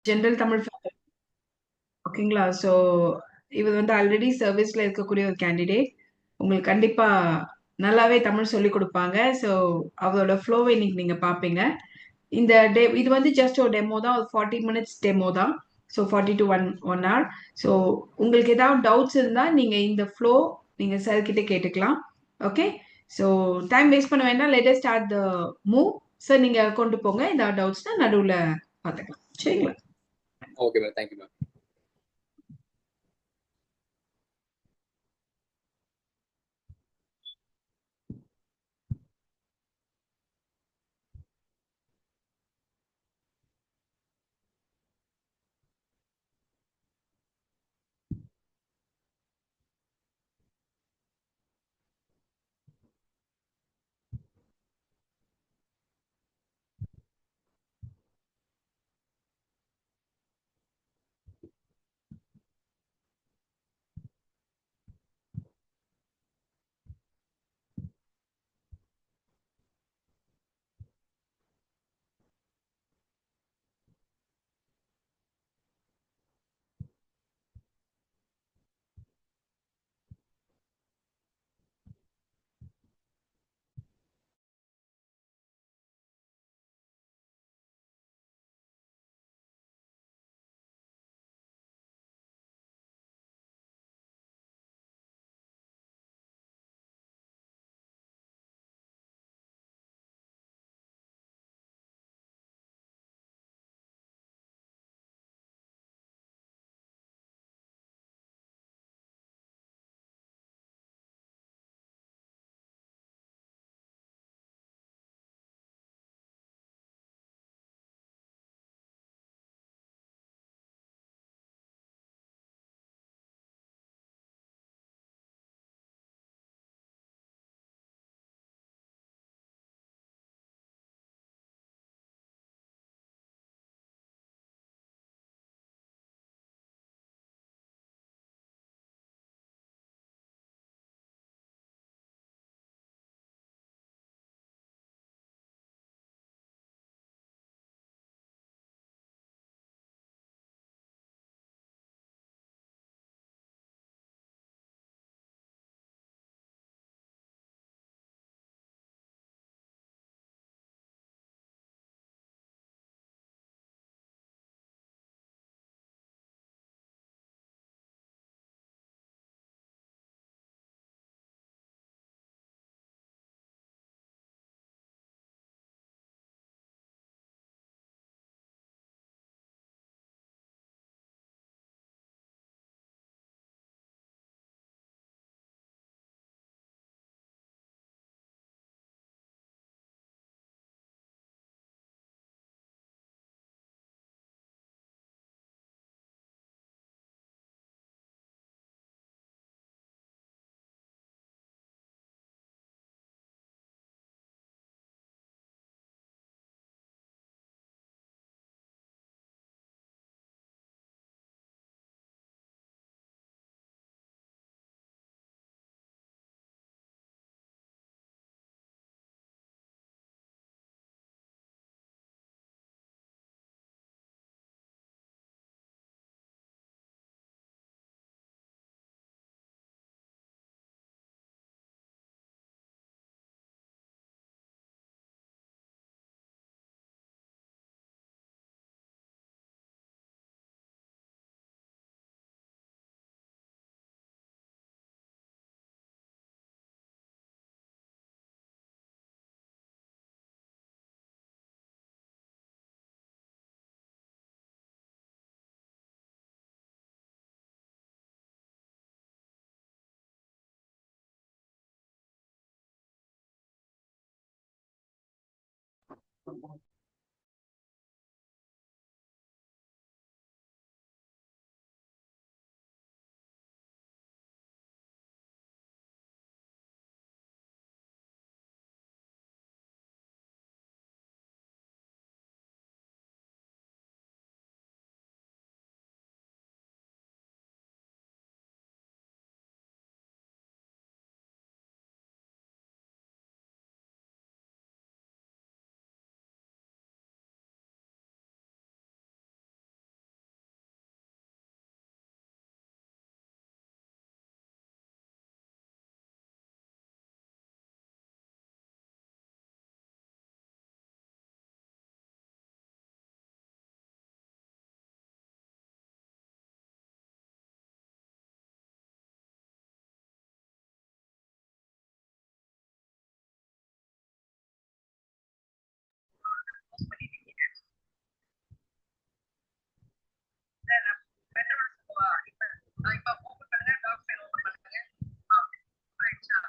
General Tamil ஓகேங்களா? So இவர் வந்து ஆல்ரெடி சர்வீஸ்ல இருக்கக்கூடிய ஒரு கேண்டிடேட். உங்களுக்கு கண்டிப்பா நல்லாவே தமிழ் சொல்லிக் குடுப்பாங்க. ஸோ அவரோட ஃப்ளோவ இன்னைக்கு நீங்க பார்ப்பீங்க. இந்த இது வந்து ஜஸ்ட் ஒரு டெமோ தான். ஒரு 40 மினிட்ஸ் டெமோ தான். So 40 to 1 hour. ஸோ உங்களுக்கு ஏதாவது டவுட்ஸ் இருந்தா நீங்க இந்த ஃப்ளோ நீங்க சார் கிட்ட கேட்டுக்கலாம். ஓகே. ஸோ டைம் வேஸ்ட் பண்ண வேண்டாம். Let us start the move. Sir நீங்க கொண்டு போங்க. ஏதாவது டவுட்ஸ்னா நடுவுல பார்த்துக்கலாம். சரிங்களா? Okay ma'am. Thank you ma'am.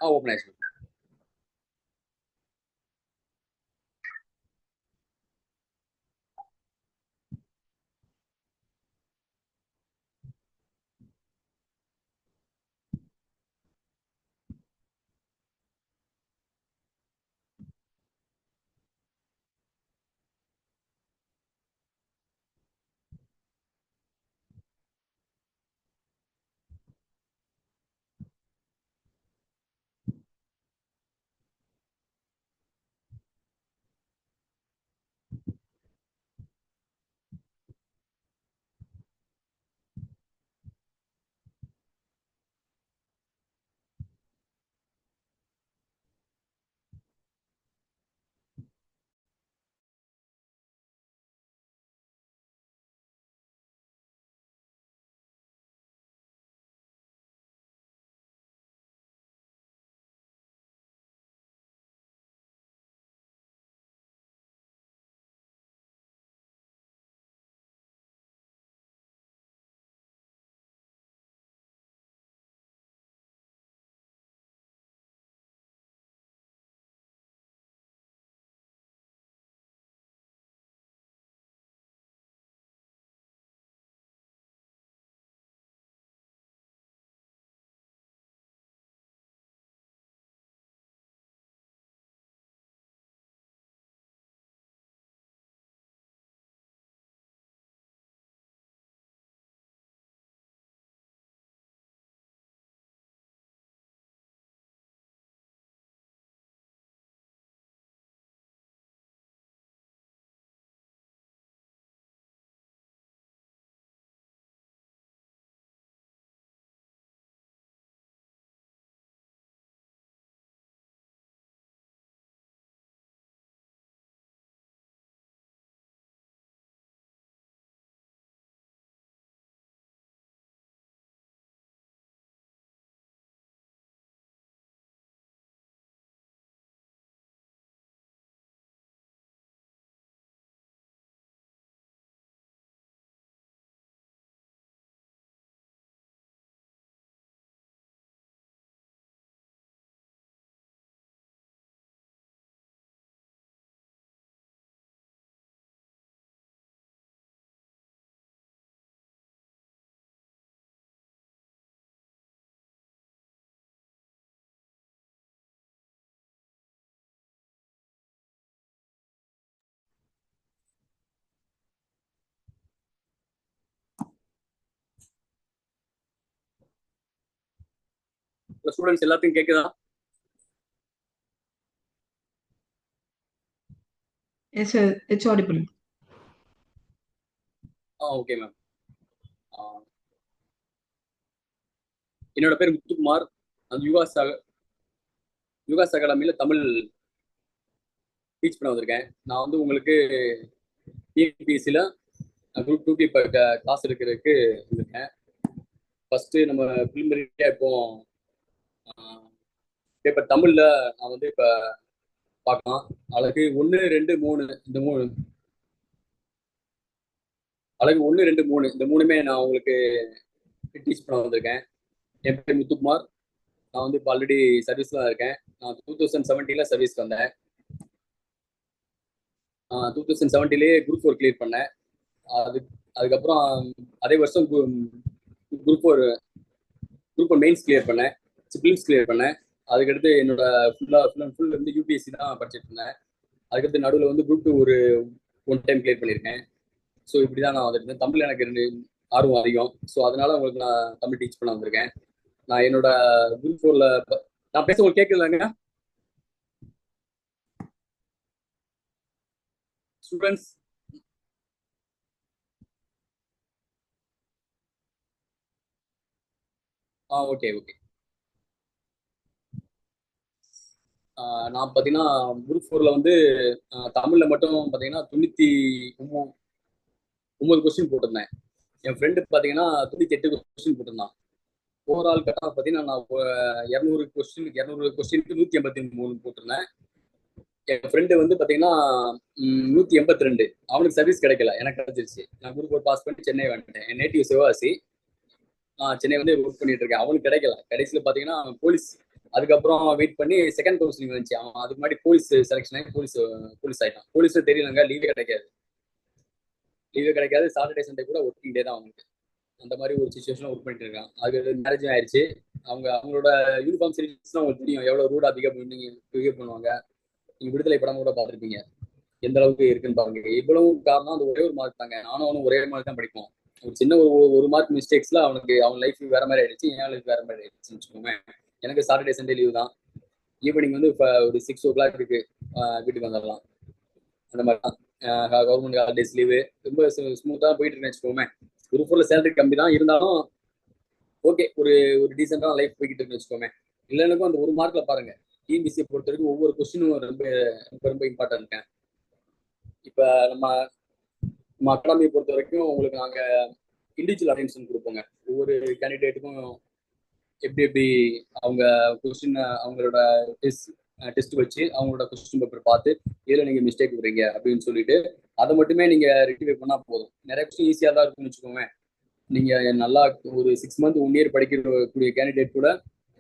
Open ஆயிடுச்சு. ஸ்டூடெண்ட்ஸ் எல்லாத்தையும் கேட்குதா? Yes, sir. It's audible. Okay ma'am. என்னோட பேர் முத்துக்குமார். அந்த யுகாஸ் அகாடமியில் தமிழ் டீச் பண்ண வந்திருக்கேன். நான் வந்து உங்களுக்கு டிஎன்பிஎஸ்சியில் குரூப் 2 இப்போ கிளாஸ் எடுக்கிறதுக்கு வந்திருக்கேன். ஃபர்ஸ்ட்டு நம்ம ப்ரிலிமினரியாக இப்போ பேப்பர் தமிழில் நான் வந்து இப்போ பார்க்கலாம். அழகு 1, 2, 3 இந்த 3 அழகு 1, 2, 3 இந்த 3மே நான் உங்களுக்கு டீச் பண்ண வந்திருக்கேன். என் பேர் முத்துக்குமார். நான் வந்து இப்போ ஆல்ரெடி சர்வீஸ்ல தான் இருக்கேன். நான் 2017 சர்வீஸ்க்கு வந்தேன். 2017 குரூப் 4 கிளியர் பண்ணேன். அதுக்கப்புறம் அதே வருஷம் குரூப் 4 மெயின்ஸ் கிளியர் பண்ணேன், பிலிம்ஸ் கிளியர் பண்ணேன். அதுக்கடுத்து என்னோட ஃபுல் வந்து யூபிஎஸ்சி தான் படிச்சுட்டு இருந்தேன். அதுக்கடுத்து நடுவில் வந்து குரூப் 2 ஒரு 1 டைம் கிளியர் பண்ணியிருக்கேன். ஸோ இப்படி தான் நான் வந்துருந்தேன். தமிழ் எனக்கு ஆர்வம் அதிகம். ஸோ அதனால உங்களுக்கு நான் தமிழ் டீச் பண்ண வந்திருக்கேன். நான் என்னோட குரூப் 4ல நான் பேச உங்களுக்கு கேட்குதுலாங்க ஸ்டூடெண்ட்ஸ்? ஓகே. நான் பார்த்தீங்கன்னா குரூப் 4ல வந்து தமிழில் மட்டும் பார்த்தீங்கன்னா 99 கொஸ்டின் போட்டிருந்தேன். என் ஃப்ரெண்டு பார்த்தீங்கன்னா 98 கொஸ்டின் போட்டிருந்தான். ஓவரால் கட்டாக பார்த்தீங்கன்னா நான் 200 கொஸ்டினுக்கு 183 போட்டிருந்தேன். என் ஃப்ரெண்டு வந்து பார்த்தீங்கன்னா 182. அவனுக்கு சர்வீஸ் கிடைக்கல, எனக்கு கிடைச்சிருச்சு. நான் குரூப் 4 பாஸ் பண்ணி சென்னை வந்துட்டேன். என் நேட்டிவ் சிவகாசி. சென்னை வந்து ஒர்க் பண்ணிட்டு இருக்கேன். அவனுக்கு கிடைக்கல. கடைசியில் பார்த்தீங்கன்னா போலீஸ் அதுக்கப்புறம் வெயிட் பண்ணி செகண்ட் கவுன்சிலிங் வந்துச்சு. அவன் அதுக்கு முன்னாடி போலீஸ் செலெக்ஷன் ஆகி போலீஸ் ஆயிட்டான். போலீஸ் தெரியலங்க, லீவே கிடைக்காது. சாட்டர்டே சண்டே கூட ஒர்க்கிங் டே தான் அவங்களுக்கு. அந்த மாதிரி ஒரு சுச்சுவேஷன் ஒர்க் பண்ணிட்டு இருக்கான். அது மேரேஜ் ஆயிடுச்சு. அவங்களோட யூனிஃபார்ம் சீரீஸ் உங்களுக்கு தெரியும் எவ்வளவு ரூடா பிஹேவ் பண்ணுவாங்க. நீங்க விடுதலை படம் கூட பார்த்துருப்பீங்க, எந்த அளவுக்கு இருக்குன்னு பாருங்க. இவ்வளவு காரணம் அந்த ஒரே ஒரு மார்க் தாங்க. நானும் அவனும் ஒரே மார்க் தான் படிப்போம். ஒரு சின்ன ஒரு மார்க் மிஸ்டேக்ஸ்ல அவன் லைஃப் வேற மாதிரி ஆயிடுச்சு, என் லைஃப் வேற மாதிரி ஆயிடுச்சுன்னு வச்சுக்கோங்க. எனக்கு சாட்டர்டே சண்டே லீவ் தான். ஈவினிங் வந்து இப்போ ஒரு 6 o'clock வீட்டுக்கு வந்துடலாம். அந்த மாதிரி தான். கவர்மெண்ட் ஹாலிடேஸ் லீவு ரொம்ப ஸ்மூத்தாக போயிட்டு இருக்குன்னு வச்சுக்கோமே. ஒரு பொருள் சேலரி கம்மி தான் இருந்தாலும் ஓகே, ஒரு ஒரு டீசெண்டான லைஃப் போய்கிட்டு இருக்குன்னு வச்சுக்கோமே. இல்லைனுக்கும் அந்த ஒரு மார்க்ல பாருங்க, டிஎன்பிசியை பொறுத்த வரைக்கும் ஒவ்வொரு கொஸ்டினும் ரொம்ப ரொம்ப ரொம்ப இம்பார்ட்டன்ட். இப்போ நம்ம அகாடமியை பொறுத்த வரைக்கும் உங்களுக்கு நாங்கள் இண்டிவிஜுவல் அட்டென்ஷன் கொடுப்போங்க. ஒவ்வொரு கேண்டிடேட்டுக்கும் எப்படி எப்படி அவங்க கொஸ்டின் அவங்களோட டெஸ்ட் வச்சு அவங்களோட கொஸ்டின் பேப்பர் பார்த்து இதில் நீங்கள் மிஸ்டேக் விடுறீங்க அப்படின்னு சொல்லிட்டு அதை மட்டுமே நீங்கள் ரெக்டிஃபை பண்ணால் போதும். நிறைய கொஸ்டின் ஈஸியாக தான் இருக்குன்னு வச்சுக்கோங்க. நீங்கள் நல்லா ஒரு 6 month 1 year படிக்கக்கூடிய கேண்டிடேட் கூட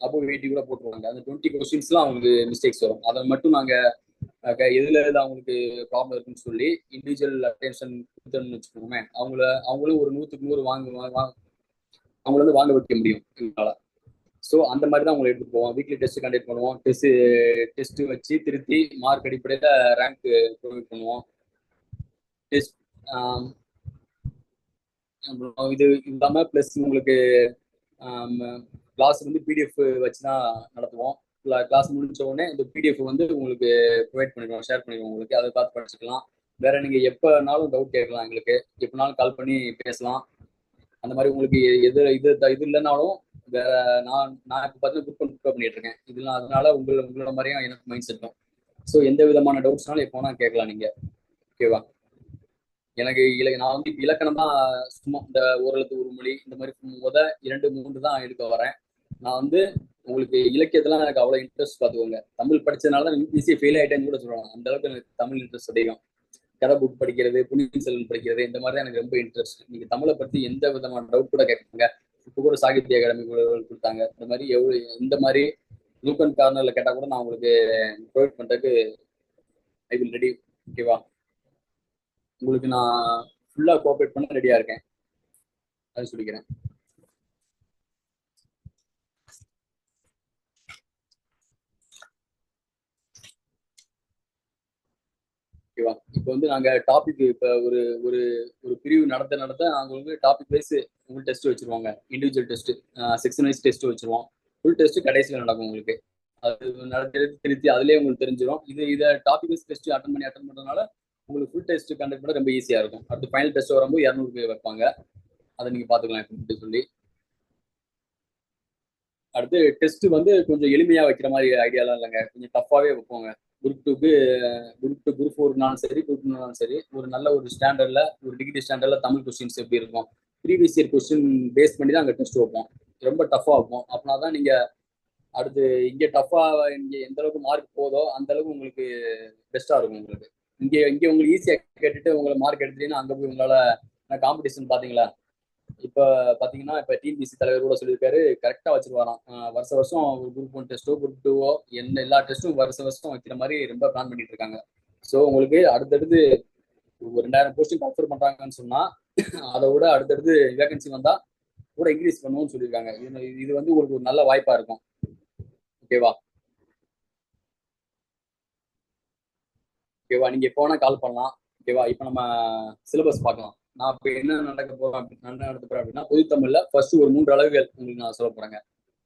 அப்போ 80 கூட போட்டுருவாங்க. அந்த 20 கொஸ்டின்ஸ்லாம் அவங்களுக்கு மிஸ்டேக்ஸ் வரும். அதை மட்டும் நாங்கள் எதுல அவங்களுக்கு ப்ராப்ளம் இருக்குன்னு சொல்லி இண்டிவிஜுவல் அட்டென்ஷன் கொடுத்தோம்னு வச்சுக்கோங்க. அவங்களும் ஒரு 100க்கு 100 அவங்கள வந்து வாங்க வைக்க முடியும் எங்களால். ஸோ அந்த மாதிரி தான் உங்களை எடுத்துட்டு போவோம். வீக்லி டெஸ்ட் கண்டக்ட் பண்ணுவோம். டெஸ்ட் வச்சு திருத்தி மார்க் அடிப்படையில் ரேங்க் ப்ரொவைட் பண்ணுவோம். டெஸ்ட் இது இல்லாமல் ப்ளஸ் உங்களுக்கு கிளாஸ் வந்து பிடிஎஃப் வச்சு தான் நடத்துவோம். கிளாஸ் முடிச்ச உடனே இந்த பிடிஎஃப் வந்து உங்களுக்கு ப்ரொவைட் பண்ணிடுவோம், ஷேர் பண்ணிடுவோம். உங்களுக்கு அதை பார்த்து படிச்சுக்கலாம். வேற நீங்கள் எப்போனாலும் டவுட் கேட்கலாம், எங்களுக்கு எப்போனாலும் கால் பண்ணி பேசலாம். அந்த மாதிரி உங்களுக்கு இது இல்லைனாலும் வேற நான் இப்போ பார்த்தீங்கன்னா குரூப் பண்ணிட்டு இருக்கேன் இதெல்லாம். அதனால உங்களோட மாதிரியும் எனக்கு மைண்ட் செட்டும். ஸோ எந்த விதமான டவுட்ஸ்னாலும் எப்போனா கேட்கலாம் நீங்க. ஓகேவா? எனக்கு நான் வந்து இப்போ இலக்கணம் தான் சும்மா இந்த ஓரளவுக்கு ஒரு மொழி இந்த மாதிரி 2 3 தான் எடுக்க வரேன். நான் வந்து உங்களுக்கு இலக்கியத்தெல்லாம் எனக்கு அவ்வளோ இன்ட்ரெஸ்ட் பார்த்துக்கோங்க. தமிழ் படிச்சதுனால தான் ஈஸியாக ஃபெயில் ஆகிட்டேன்னு கூட சொல்லுவாங்க. அந்த அளவுக்கு எனக்கு தமிழ் இன்ட்ரெஸ்ட் அதிகம். கதை புக் படிக்கிறது, பொன்னியின் செல்வன் படிக்கிறது, இந்த மாதிரி தான் எனக்கு ரொம்ப இன்ட்ரெஸ்ட். நீங்க தமிழை பத்தி எந்த விதமான டவுட் கூட கேட்பாங்க. இப்போ கூட சாகித்ய அகாடமி கொடுத்தாங்க. இந்த மாதிரி இந்த மாதிரி லூக் அண்ட் கார்னர்ல கேட்டா கூட நான் உங்களுக்கு ப்ரொவைட் பண்றதுக்கு ஐ வில் ரெடி. ஓகேவா? உங்களுக்கு நான் ஃபுல்லா கோஆப்ரேட் பண்ண ரெடியா இருக்கேன், அது சொல்லிக்கிறேன். ஓகேவா? இப்போ வந்து நாங்க டாபிக் இப்போ ஒரு ஒரு ஒரு பிரிவு நடத்த நாங்கள் வந்து டாபிக் வைஸ் உங்களுக்கு டெஸ்ட் வச்சிருவாங்க. Individual test, section wise test வச்சிருவோம். ஃபுல் டெஸ்ட் கடைசியில் நடக்கும் உங்களுக்கு. அது நடத்தி திருத்தி அதுலேயே உங்களுக்கு தெரிஞ்சிடும். இதை டாபிக் வைஸ் டெஸ்ட் அட்டன் பண்ணுறதுனால உங்களுக்கு ஃபுல் டெஸ்ட் கண்டக்ட் பண்ண ரொம்ப ஈஸியாக இருக்கும். அடுத்து ஃபைனல் டெஸ்ட் வரும்போது 200 பேர் வைப்பாங்க. அதை நீங்கள் பார்த்துக்கலாம் எப்படி சொல்லி. அடுத்து டெஸ்ட் வந்து கொஞ்சம் எளிமையாக வைக்கிற மாதிரி ஐடியாலாம் இல்லைங்க, கொஞ்சம் டஃப்பாகவே வைப்போங்க. குரூப் 2க்கு குரூப் 4னாலும் சரி, குரூப் 2னாலும் சரி, ஒரு நல்ல ஒரு ஸ்டாண்டர்டில், ஒரு டிகிரி ஸ்டாண்டர்டில் தமிழ் கொஸ்டின்ஸ் எப்படி இருக்கும், ப்ரீவியஸ் இயர் கொஸ்டின் பேஸ் பண்ணி தான் அங்கே டெஸ்ட் வைப்போம். ரொம்ப டஃப்பாக வைப்போம். அப்படின்னா தான் நீங்கள் அடுத்து இங்கே டஃப்பாக இங்கே எந்த அளவுக்கு மார்க் போதோ அந்த அளவுக்கு உங்களுக்கு பெஸ்ட்டாக இருக்கும். உங்களுக்கு இங்கே உங்களுக்கு ஈஸியாக கேட்டுட்டு உங்களை மார்க் எடுத்துட்டீங்கன்னா அங்கே போய் உங்களால் காம்படிஷன் பார்த்தீங்களா? இப்போ பார்த்தீங்கன்னா இப்போ டிஎன்பிசி தலைவர் கூட சொல்லியிருக்காரு, கரெக்டாக வச்சிருவாராம். வருஷம் குரூப் 1 டெஸ்ட்டோ குரூப் 2வோ எல்லா டெஸ்ட்டும் வருஷம் வைக்கிற மாதிரி ரொம்ப பிளான் பண்ணிட்டு இருக்காங்க. ஸோ உங்களுக்கு அடுத்தடுத்து 2000 போஸ்டிங் ஆஃபர் பண்ணுறாங்கன்னு சொன்னால் அதை விட அடுத்தடுத்து வேகன்சி வந்தால் கூட இன்க்ரீஸ் பண்ணுவோம்னு சொல்லியிருக்காங்க. இது வந்து உங்களுக்கு ஒரு நல்ல வாய்ப்பாக இருக்கும். ஓகேவா? நீங்கள் எப்போ வேணால் கால் பண்ணலாம். ஓகேவா? இப்போ நம்ம சிலபஸ் பார்க்கலாம். நான் இப்போ என்ன நடத்த போறேன் அப்படின்னா, பொதுத்தமிழ்ல ஃபர்ஸ்ட் ஒரு 3 அளவுகள் உங்களுக்கு நான் சொல்ல போறேங்க.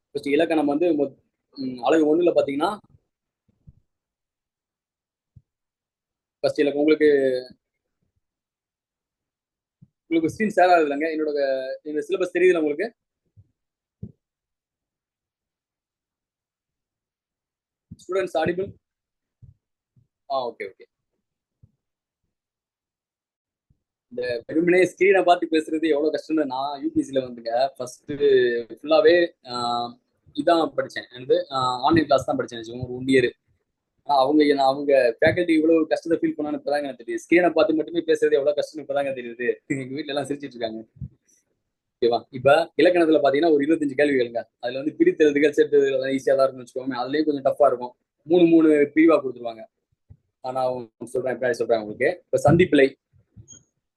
ஃபர்ஸ்ட் இலக்கணம் வந்து அழகு 1ல பாத்தீங்கன்னா ஃபர்ஸ்ட் இலக்கம் உங்களுக்கு ஸ்கிரீன் ஷேர் ஆகுது இல்லைங்க? என்னோட சிலபஸ் தெரியுதுல உங்களுக்கு? Students audible? ஓகே. இந்த வெறுமனே ஸ்கிரீனை பார்த்து பேசுறது எவ்வளவு கஷ்டம்னு நான் யூபிசியில வந்துங்க ஃபர்ஸ்ட் ஃபுல்லாவே இதான் படித்தேன். எனக்கு ஆன்லைன் கிளாஸ் தான் படித்தேன் ஒரு 1 year. அவங்க ஃபேக்கல்ட்டி இவ்வளவு கஷ்டத்தை ஃபீல் பண்ணான்னு இப்பதாங்க எனக்கு தெரியுது. ஸ்கிரீனை பார்த்து மட்டுமே பேசுறது எவ்வளவு கஷ்டம் இப்பதாங்க தெரியுது. எங்க வீட்டுல எல்லாம் சிரிச்சிட்டு இருக்காங்க. ஓகேவா? இப்போ வந்து நான் உங்களுக்கு ஸ்கிரீனை ஷேர் பண்ணிட்டேன். இப்போ வந்து உங்களுக்கு ஓகேவா? இப்ப இலக்கணத்துல பாத்தீங்கன்னா ஒரு 25 கேள்விகளுங்க. அதுல வந்து பிரித்தெழுதுகள் சேர்த்தெழுதுகள் ஈஸியா தான் இருக்குன்னு வச்சுக்கோங்க. அதுலயும் கொஞ்சம் டஃப்பா இருக்கும். 3 பிரிவா கொடுத்துருவாங்க. நான் சொல்றேன், பின்னாடி சொல்றேன் உங்களுக்கு. இப்ப சந்திப்பிழை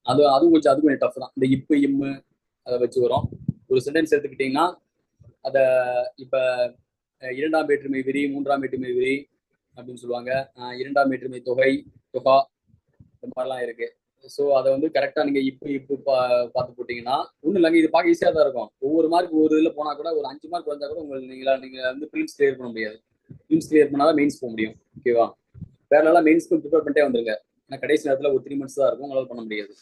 அது கொஞ்சம் டஃப் தான். இந்த இப்பு இம்மு அதை வச்சு வரும். ஒரு சென்டென்ஸ் எடுத்துக்கிட்டீங்கன்னா அத இப்ப இரண்டாம் வேற்றுமை விரி, மூன்றாம் வேற்றுமை விரி அப்படின்னு சொல்லுவாங்க. இரண்டாம் வேற்றுமை தொகை, தொகா, இந்த மாதிரிலாம் இருக்கு. ஸோ அதை வந்து கரெக்டா நீங்க இப்போ பார்த்து போட்டீங்கன்னா ஒன்றும் இல்லைங்க. இது பார்க்க ஈஸியா தான் இருக்கும். ஒவ்வொரு மார்க் ஒரு இதுல போனா கூட ஒரு 5 மார்க் வந்தா கூட உங்களுக்கு நீங்க வந்து ப்ரிலிம்ஸ் கிளியர் பண்ண முடியாது. ப்ரிலிம்ஸ் கிளியர் பண்ணாதான் மெயின்ஸ் போக முடியும். ஓகேவா? வேற நல்லா மெயின்ஸ்க்கு ப்ரிப்பேர் பண்ணிட்டே வந்துருங்க. ஏன்னா கடைசி நேரத்துல ஒரு 3 மந்த்ஸ் தான் இருக்கும், உங்களால பண்ண முடியாது.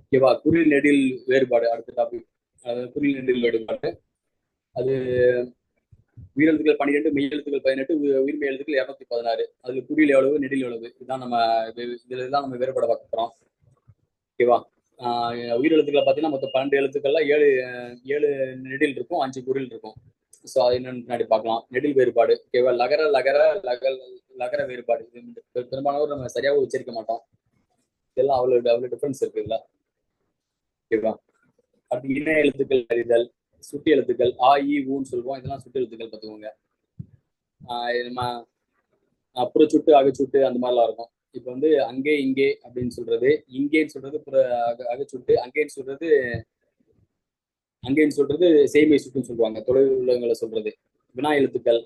ஓகேவா? குறில் நெடில் வேறுபாடு அடுத்த டாபிக். அதாவது குறில் நெடில் வேறுபாடு. அது உயிரெழுத்துக்கள் 12, மெய் எழுத்துக்கள் 18, உயிர்மெய் எழுத்துக்கள் 216. அதுல குறில் எவ்வளவு, நெடில் எவ்வளவு, இதுதான் நம்ம இதுல தான் நம்ம வேறுபாடு பார்க்க போறோம். ஓகேவா? உயிரெழுத்துக்களை பார்த்தீங்கன்னா மொத்தம் 12 எழுத்துக்கள்ல 7 நெடில் இருக்கும், 5 குறில் இருக்கும். ஸோ அது என்னன்னு பின்னாடி பார்க்கலாம். நெடில் வேறுபாடு. ஓகேவா? லகர லகர லகர வேறுபாடு. இது பெரும்பாலானவர் நம்ம சரியாக உச்சரிக்க மாட்டோம். இதெல்லாம் அவ்வளவு டிஃபரன்ஸ் இருக்கு இதுல. ஓகேவா? அடுத்து இணை எழுத்துக்கள் அறிதல், சுட்டி எழுத்துக்கள் இ ஊன்னு சொல்லுவோம். இதெல்லாம் சுட்டி எழுத்துக்கள் பார்த்துக்கோங்க. நம்ம புறச்சுட்டு அகச்சுட்டு அந்த மாதிரிலாம் இருக்கும். இப்ப வந்து அங்கே இங்கே அப்படின்னு சொல்றது, இங்கேன்னு சொல்றது அகச்சுட்டு, அங்கேன்னு சொல்றது செய்மை சுட்டுன்னு சொல்லுவாங்க. தொலைவில் உள்ளவங்களை சொல்றது. வினா எழுத்துக்கள்,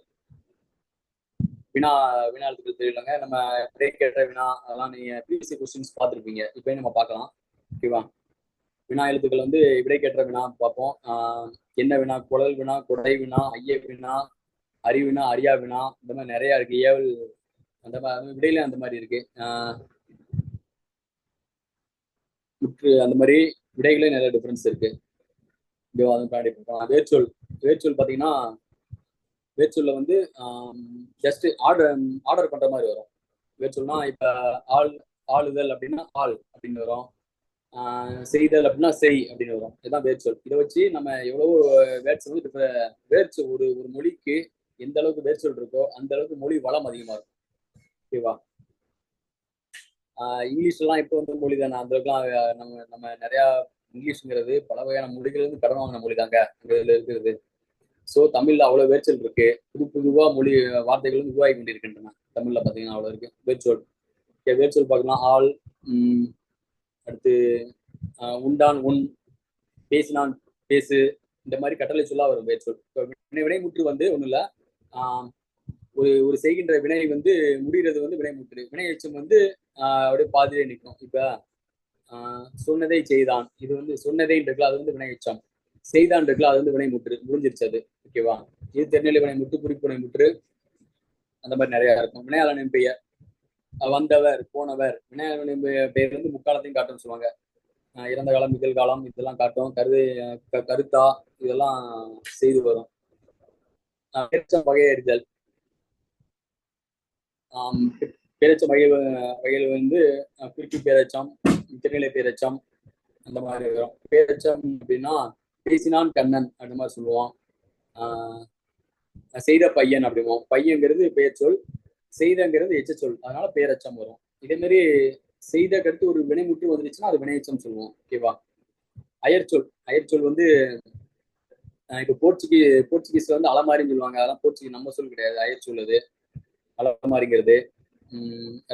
வினா வினா எழுத்துக்கள் தெரியலங்க. நம்ம கேட்ட வினா அதெல்லாம் நீங்க பிஎஸ்சி கொஸ்டின்ஸ் பார்த்துருப்பீங்க. இப்பயும் நம்ம பார்க்கலாம். ஓகேவா? வினா எழுத்துக்கள் வந்து விடை கேட்ட வினா பார்ப்போம். என்ன வினா, குழல் வினா, கொடை வினா, ஐய வினா, அறிவினா, அரியா வினா, இந்த மாதிரி நிறைய இருக்கு. ஏவல் அந்த மாதிரி விடையில அந்த மாதிரி இருக்கு. முற்று அந்த மாதிரி விடைகளே நிறைய டிஃபரன்ஸ் இருக்கு. வேர்ச்சொல் வேர்ச்சொல் பார்த்தீங்கன்னா வேர்ச்சொல்ல வந்து ஜஸ்ட் ஆர்டர் பண்ற மாதிரி வரும். வேர்ச்சொல்னா இப்ப ஆளுதல் அப்படின்னா ஆள் அப்படின்னு வரும். செய்தல் அப்படின்னா செய் அப்படின்னு வரும். இதுதான் வேர்ச்சொல். இதை வச்சு நம்ம எவ்வளவோ வேர்ட்ஸ் வந்து வேர்ச்சொல் ஒரு ஒரு மொழிக்கு எந்த அளவுக்கு வேர்ச்சொல் இருக்கோ அந்த அளவுக்கு மொழி வளம் அதிகமா இருக்கும். ஓகேவா? இங்கிலீஷ்லாம் இப்போ வந்து மொழி தானே. அந்த அளவுக்குலாம் நம்ம நம்ம நிறைய இங்கிலீஷ்ங்கிறது பல வகையான மொழிகள் இருந்து கடன் வாங்கின மொழி தாங்க இதுல இருக்கிறது. ஸோ தமிழ்ல அவ்வளவு வேர்ச்சொல் இருக்கு. புது புதுவா மொழி வார்த்தைகளும் உருவாகி கொண்டிருக்கின்றன. தமிழ்ல பாத்தீங்கன்னா அவ்வளவு இருக்கு வேர்ச்சொல். வேர்ச்சொல் பார்க்கலாம். ஆள், அடுத்து உண்டான், உன், பேசினான், பேசு, இந்த மாதிரி கட்டளை சொல்லா வரும் வேர்ச்சொல். வினைமுற்று வந்து ஒண்ணு இல்ல. ஒரு ஒரு செய்கின்ற வினை வந்து முடிகிறது வந்து வினைமுற்று. வினை எச்சம் வந்து அப்படியே பாதியிலே நிற்கும். இப்ப சொன்னதை செய்தான், இது வந்து சொன்னதை இருக்குல்ல, அது வந்து வினை எச்சம். செய்தான் இருக்குல்ல, அது வந்து வினைமுற்று. முடிஞ்சிருச்சு அது. ஓகேவா? இது தென்னிலை வினைமுற்று, குறிப்பு வினைமுற்று, அந்த மாதிரி நிறைய இருக்கும். வினையாளனின் பெயர், வந்தவர், போனவர். வினையாளனின் பெயர் வந்து முக்காலத்தையும் காட்டுன்னு சொல்லுவாங்க. இறந்த காலம், நிகழ்காலம் இதெல்லாம் காட்டும். கருத்தா இதெல்லாம் செய்து வரும். வகையறிதல், பேரச்சம் வகையில் வந்து குறிப்பு பேரச்சம், திருநிலை பேரச்சம், அந்த மாதிரி வரும். பேரச்சம் அப்படின்னா பேசினான் கண்ணன் அந்த மாதிரி சொல்லுவோம். செய்த பையன் அப்படிவோம். பையங்கிறது பெயர்ச்சொல், செய்தங்கிறது எச்சச்சொல், அதனால பேரச்சம் வரும். இதே மாதிரி செய்த கருத்து ஒரு வினைமுற்று வந்துருச்சுன்னா அது வினையச்சம் சொல்லுவோம். ஓகேவா? அயற்சொல் வந்து இப்போ போர்ச்சுகீஸ்ல வந்து அலமாரின்னு சொல்லுவாங்க. அதெல்லாம் போர்ச்சுகீஸ் நம்ம சொல் கிடையாது, அயற்சொல் அது. அலமாரிங்கிறது.